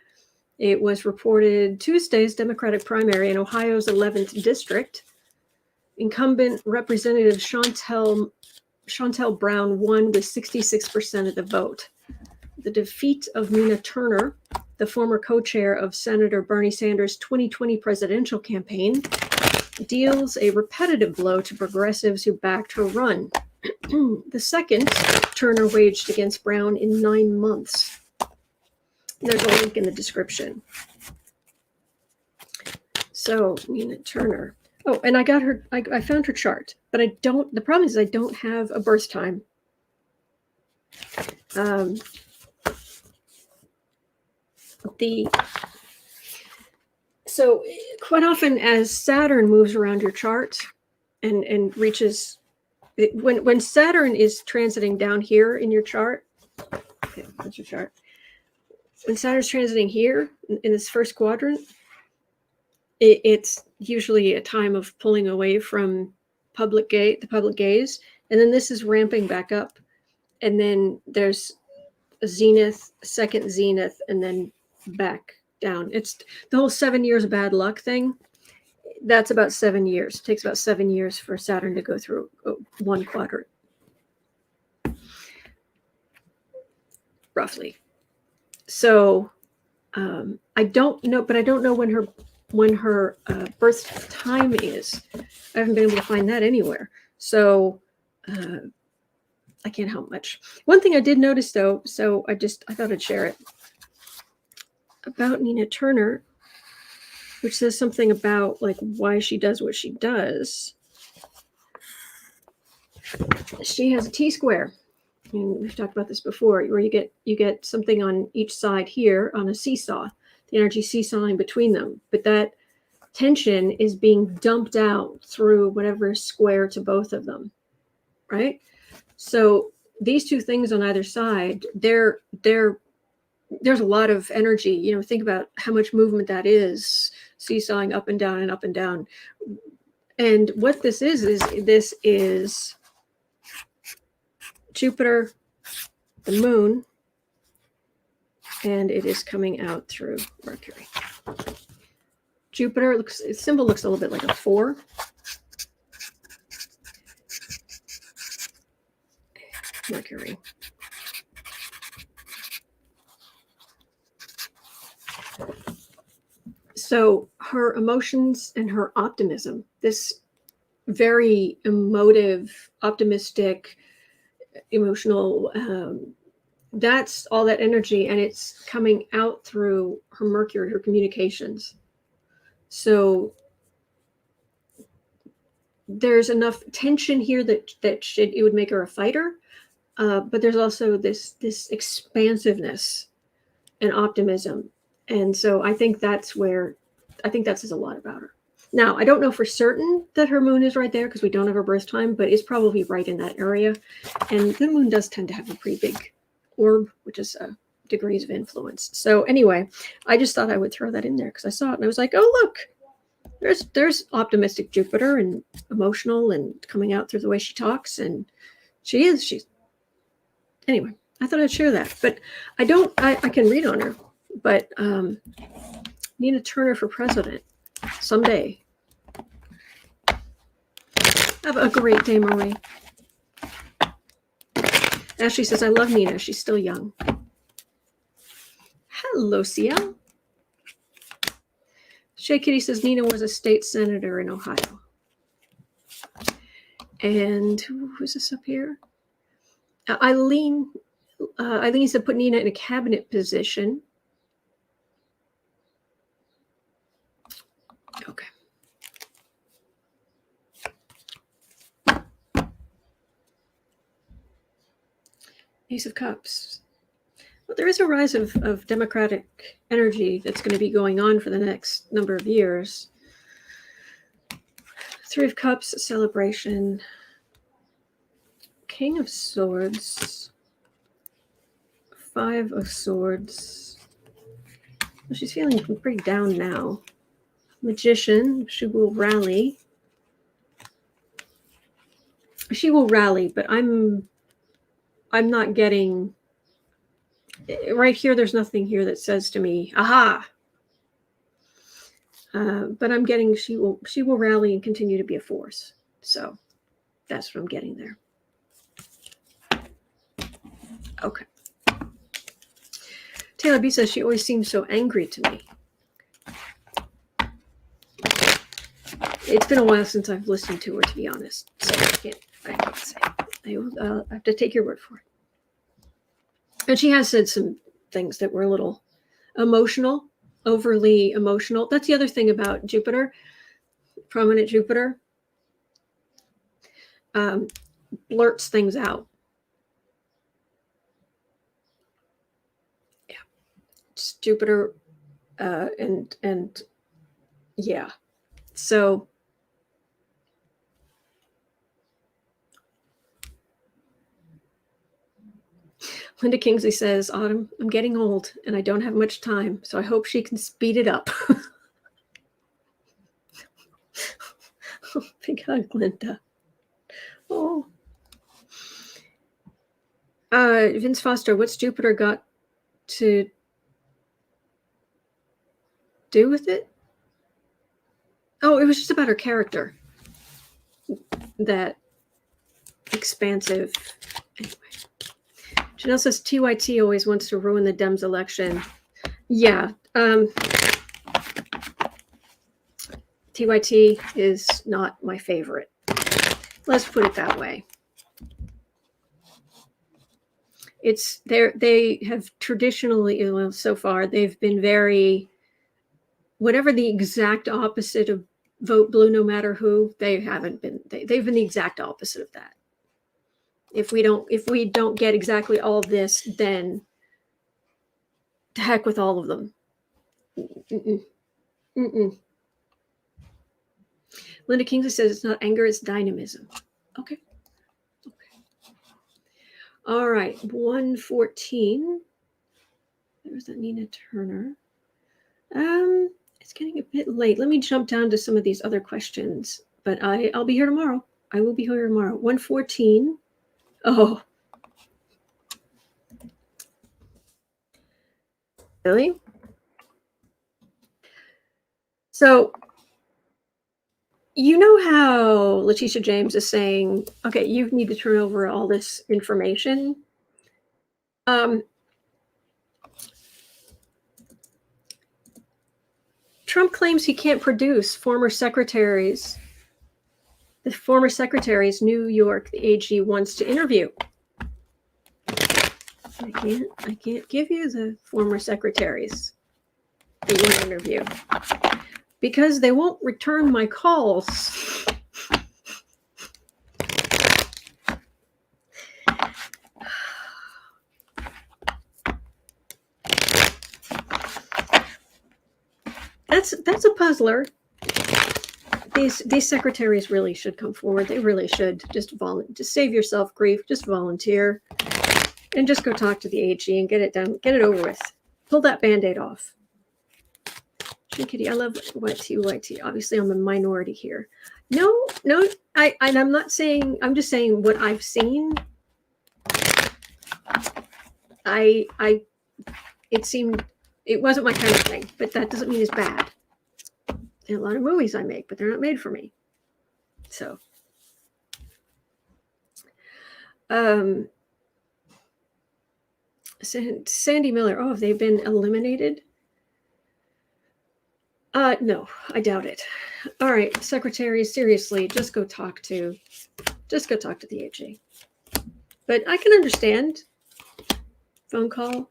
it was reported Tuesday's Democratic primary in Ohio's 11th district. Incumbent Representative Shontel Brown won with 66% of the vote. The defeat of Nina Turner, the former co-chair of Senator Bernie Sanders' 2020 presidential campaign, deals a repetitive blow to progressives who backed her run. The second Turner waged against Brown in 9 months. There's a link in the description. So, Nina Turner. Oh, and I got her, I found her chart, but the problem is I don't have a birth time. So quite often as Saturn moves around your chart and reaches, when Saturn is transiting down here in your chart, okay, that's your chart. When Saturn's transiting here in this first quadrant, it's usually a time of pulling away from the public gaze, and then this is ramping back up, and then there's a zenith, second zenith, and then back down. It's the whole 7 years of bad luck thing. That's about 7 years. It takes about 7 years for Saturn to go through one quadrant, roughly. So I don't know, but I don't know when her birth time is. I haven't been able to find that anywhere. So I can't help much. One thing I did notice though, so I thought I'd share it, about Nina Turner, which says something about like why she does what she does. She has a T-square. I mean, we've talked about this before, where you get something on each side here on a seesaw, the energy seesawing between them, but that tension is being dumped out through whatever is square to both of them, right? So these two things on either side, there's a lot of energy. You know, think about how much movement that is, seesawing up and down and up and down. And what this is Jupiter, the moon, and it is coming out through Mercury. Jupiter symbol looks a little bit like a 4. Mercury. So her emotions and her optimism, this very emotive, optimistic, emotional, that's all that energy, and it's coming out through her Mercury, her communications. So there's enough tension here that it would make her a fighter, but there's also this expansiveness and optimism, and so I think that says a lot about her. Now, I don't know for certain that her moon is right there because we don't have her birth time, but it's probably right in that area. And the moon does tend to have a pretty big orb, which is degrees of influence. So anyway, I just thought I would throw that in there because I saw it and I was like, oh, look, there's optimistic Jupiter and emotional and coming out through the way she talks. And she's anyway, I thought I'd share that. But I can read on her, but Nina Turner for president someday. Have a great day, Marie. Ashley says, I love Nina. She's still young. Hello, CL. Shay Kitty says, Nina was a state senator in Ohio. And who's this up here? Eileen said, put Nina in a cabinet position. Okay. Ace of Cups. Well, there is a rise of democratic energy that's going to be going on for the next number of years. Three of Cups, celebration. King of Swords. Five of Swords. Well, she's feeling pretty down now. Magician, she will rally. She will rally, but I'm not getting, right here, there's nothing here that says to me, aha. But I'm getting she will rally and continue to be a force. So that's what I'm getting there. Okay. Taylor B says she always seems so angry to me. It's been a while since I've listened to her, to be honest. So I can't say. I have to take your word for it. And she has said some things that were a little emotional, overly emotional. That's the other thing about Jupiter, prominent Jupiter, blurts things out. Yeah, it's Jupiter, and yeah, so. Linda Kingsley says, Autumn, I'm getting old and I don't have much time, so I hope she can speed it up. Oh, big hug, Linda. Oh. Vince Foster, what's Jupiter got to do with it? Oh, it was just about her character. That expansive. Anyway. Janelle says TYT always wants to ruin the Dems election. Yeah. TYT is not my favorite. Let's put it that way. It's they have traditionally, well, so far, they've been very, whatever the exact opposite of vote blue no matter who, they haven't been, they've been the exact opposite of that. If we don't get exactly all of this, then to heck with all of them. Linda Kingsley says it's not anger, it's dynamism. Okay. All right, 114. There's that Nina Turner. It's getting a bit late. Let me jump down to some of these other questions, but I'll be here tomorrow. I will be here tomorrow. 114. Oh. Really? So, you know how Letitia James is saying, okay, you need to turn over all this information. Trump claims he can't produce former secretaries. The former secretaries, New York, the AG wants to interview. I can't give you the former secretaries that you want to interview because they won't return my calls. That's a puzzler. These secretaries really should come forward. They really should just save yourself grief. Just volunteer and just go talk to the AG and get it done. Get it over with. Pull that Band-Aid off. Kitty, I love YT. Obviously, I'm a minority here. No, I'm not saying. I'm just saying what I've seen. it wasn't my kind of thing, but that doesn't mean it's bad. And a lot of movies I make, but they're not made for me. So, Sandy Miller. Oh, have they been eliminated? No, I doubt it. All right, secretaries, seriously, just go talk to the AG. But I can understand. Phone call,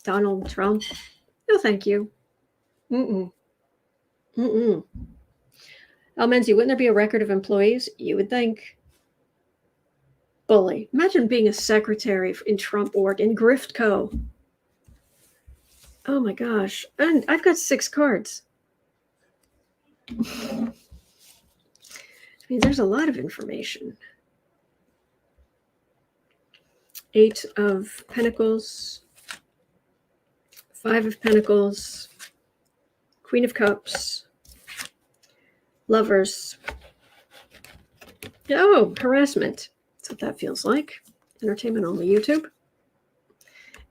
Donald Trump. No, thank you. Al Menzi, wouldn't there be a record of employees? You would think. Bully. Imagine being a secretary in Trump org in Griftco. Oh my gosh. And I've got 6 cards. I mean, there's a lot of information. 8 of Pentacles, 5 of Pentacles, Queen of Cups, Lovers. Oh, harassment. That's what that feels like. Entertainment only YouTube.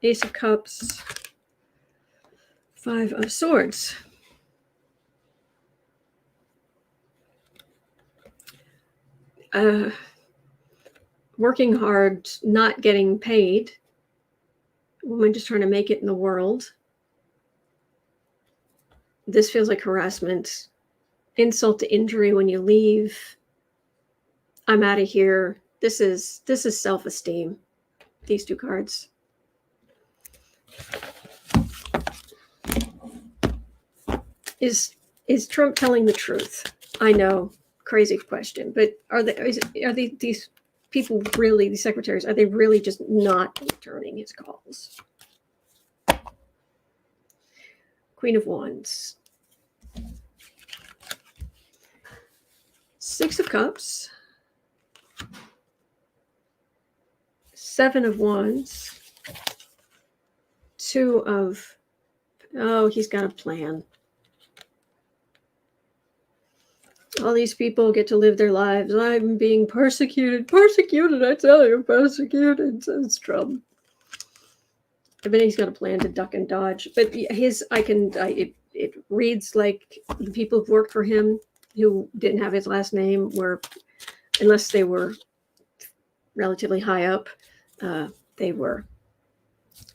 Ace of Cups, 5 of Swords. Working hard, not getting paid. Woman just trying to make it in the world. This feels like harassment. Insult to injury when you leave. I'm out of here. This is self-esteem. These 2 cards. Is Trump telling the truth? I know, crazy question, but are these people really, these secretaries, are they really just not returning his calls? Queen of Wands. 6 of Cups. 7 of Wands. 2 of... Oh, he's got a plan. All these people get to live their lives. I'm being persecuted. Persecuted, I tell you, persecuted, says Trump. I bet he's got a plan to duck and dodge. But it reads like the people who've worked for him who didn't have his last name were, unless they were relatively high up, they were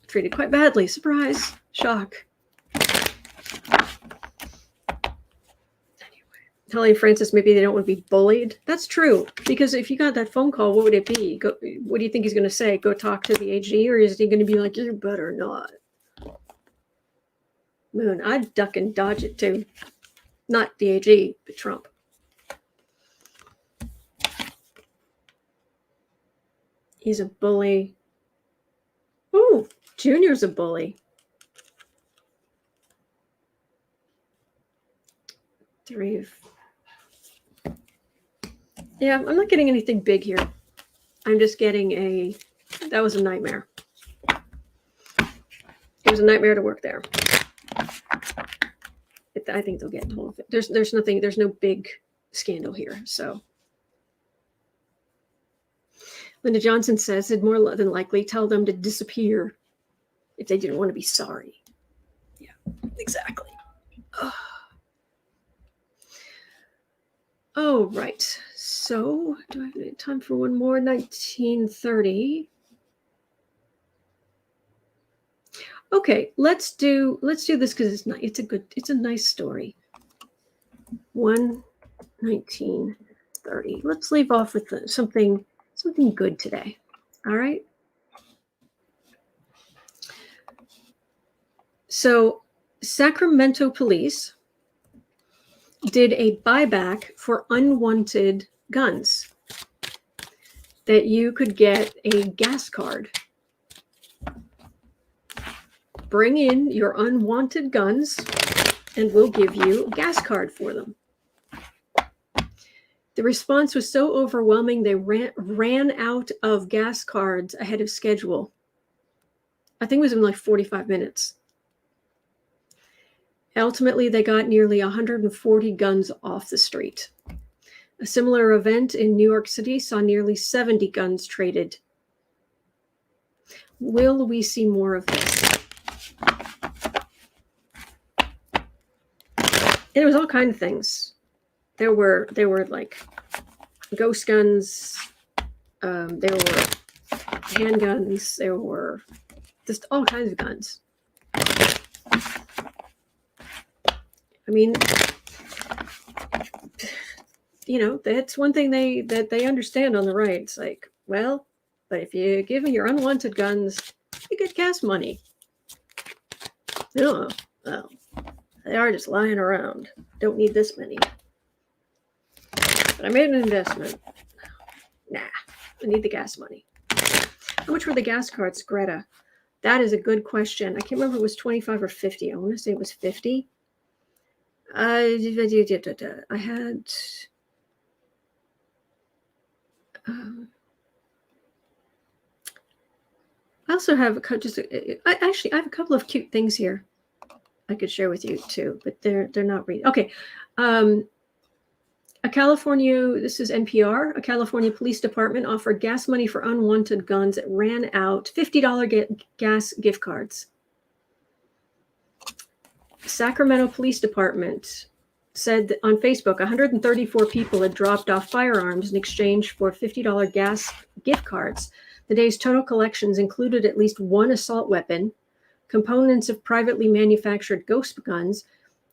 treated quite badly. Surprise, shock. Telling Francis maybe they don't want to be bullied. That's true. Because if you got that phone call, what would it be? What do you think he's going to say? Go talk to the AG? Or is he going to be like, you better not? Moon, I'd duck and dodge it too. Not the AG, but Trump. He's a bully. Ooh, Junior's a bully. 3 of... Yeah, I'm not getting anything big here. I'm just getting that was a nightmare. It was a nightmare to work there. I think they'll get told of it. There's no big scandal here. So Linda Johnson says it'd more than likely tell them to disappear if they didn't want to be sorry. Yeah, exactly. Oh, right. So, do I have time for one more? 1930. Okay, let's do this because it's a nice story. 1930. Let's leave off with something good today. All right. So, Sacramento police did a buyback for unwanted guns that you could get a gas card. Bring in your unwanted guns and we'll give you a gas card for them. The response was so overwhelming they ran out of gas cards ahead of schedule. I think it was in like 45 minutes. Ultimately, they got nearly 140 guns off the street. A similar event in New York City saw nearly 70 guns traded. Will we see more of this? And it was all kinds of things. There were like ghost guns. There were handguns. There were just all kinds of guns. I mean, you know, that's one thing that they understand on the right. It's like, well, but if you give me your unwanted guns, you get gas money. No, well, they are just lying around. Don't need this many. But I made an investment. Nah, I need the gas money. How much were the gas cards, Greta? That is a good question. I can't remember if it was 25 or 50. I want to say it was 50. I had... I also have I have a couple of cute things here I could share with you too, but they're not read. Okay. This is NPR, a California police department offered gas money for unwanted guns that ran out $50 gas gift cards. Sacramento Police Department said that on Facebook, 134 people had dropped off firearms in exchange for $50 gas gift cards. The day's total collections included at least one assault weapon, components of privately manufactured ghost guns,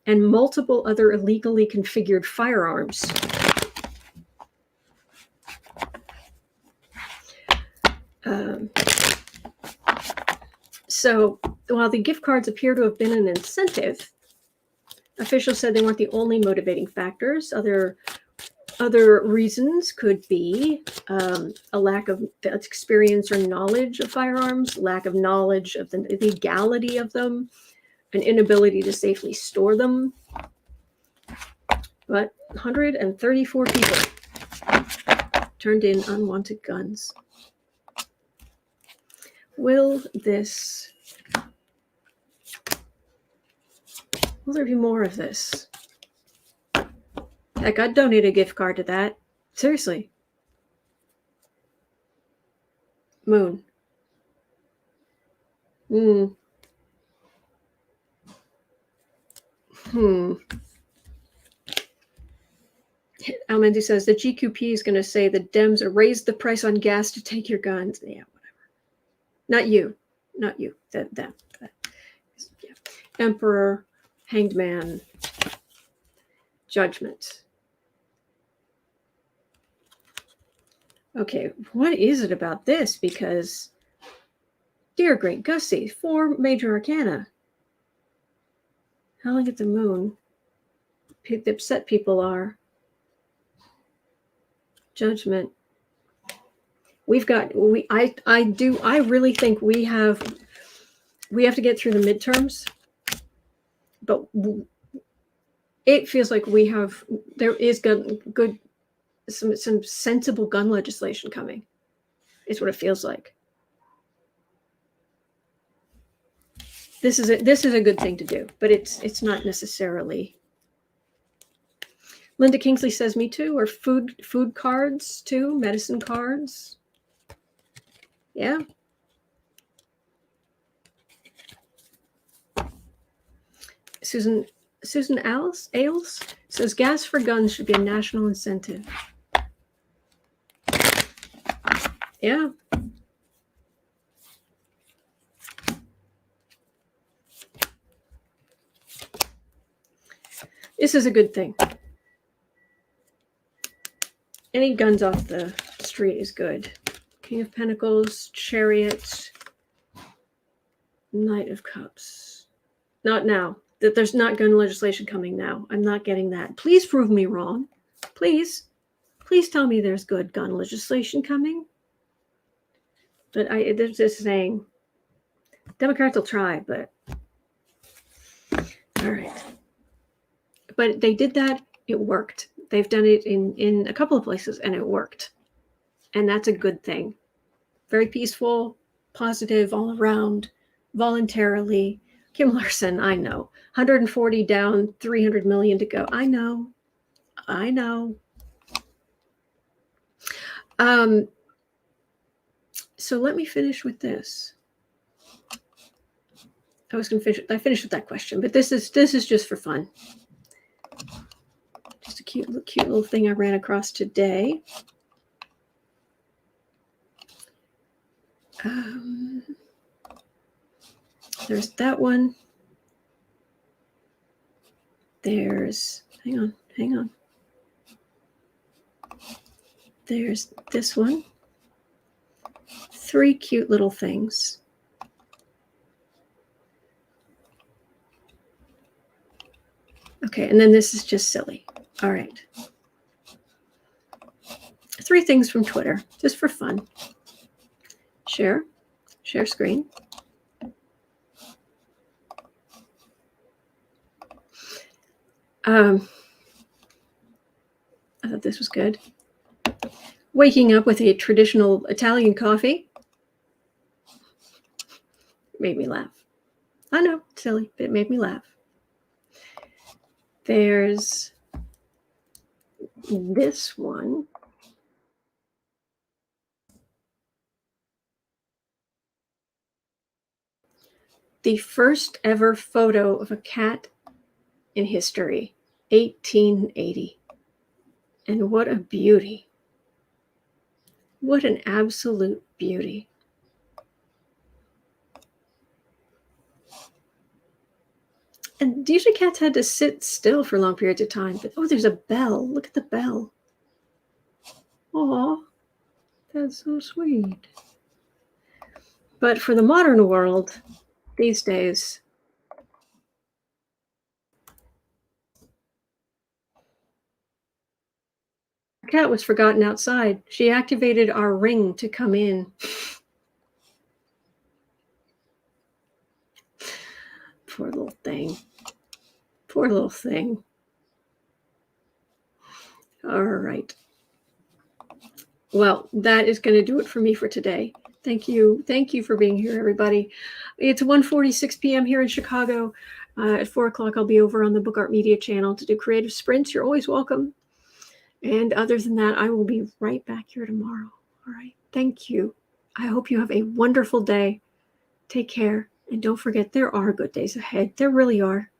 and multiple other illegally configured firearms. So while the gift cards appear to have been an incentive, officials said they weren't the only motivating factors. Other reasons could be a lack of experience or knowledge of firearms, lack of knowledge of the legality of them, an inability to safely store them. But 134 people turned in unwanted guns. Will there be more of this? Heck, I'd donate a gift card to that. Seriously. Moon. Almendy says the GQP is going to say the Dems raised the price on gas to take your guns. Yeah, whatever. Not you. That. Yeah. Emperor, Hanged Man, Judgment. Okay, what is it about this? Because, dear great Gussie, 4 major arcana. Howling at the moon. The upset people are. Judgment. I really think we have to get through the midterms, but it feels like there is some sensible gun legislation coming, is what it feels like. This is a good thing to do, but it's not necessarily. Linda Kingsley says, me too, or food cards too, medicine cards. Yeah. Susan Ailes says gas for guns should be a national incentive. Yeah. This is a good thing. Any guns off the street is good. King of Pentacles, Chariot, Knight of Cups. Not now. That there's not gun legislation coming now. I'm not getting that. Please prove me wrong. Please tell me there's good gun legislation coming. But they're just saying, Democrats will try, but all right. But they did that. It worked. They've done it in a couple of places, and it worked. And that's a good thing. Very peaceful, positive all around, voluntarily. Kim Larson, I know. 140 down, 300 million to go. I know. So let me finish with this. I was going to finish. I finished with that question, but this is just for fun. Just a cute little thing I ran across today. There's that one. There's, hang on. There's this one. 3 cute little things. Okay, and then this is just silly. All right. 3 things from Twitter, just for fun. Share screen. I thought this was good. Waking up with a traditional Italian coffee made me laugh. I know, it's silly, but it made me laugh. There's this one. The first ever photo of a cat in history, 1880. And what a beauty. What an absolute beauty. And usually cats had to sit still for long periods of time. But oh, there's a bell. Look at the bell. Aw, that's so sweet. But for the modern world, these days, our cat was forgotten outside. She activated our ring to come in. Poor little thing. Poor little thing. All right. Well, that is going to do it for me for today. Thank you. Thank you for being here, everybody. It's 1:46 p.m. here in Chicago. At 4 o'clock, I'll be over on the Book Art Media channel to do creative sprints. You're always welcome. And other than that, I will be right back here tomorrow. All right. Thank you. I hope you have a wonderful day. Take care. And don't forget, there are good days ahead. There really are.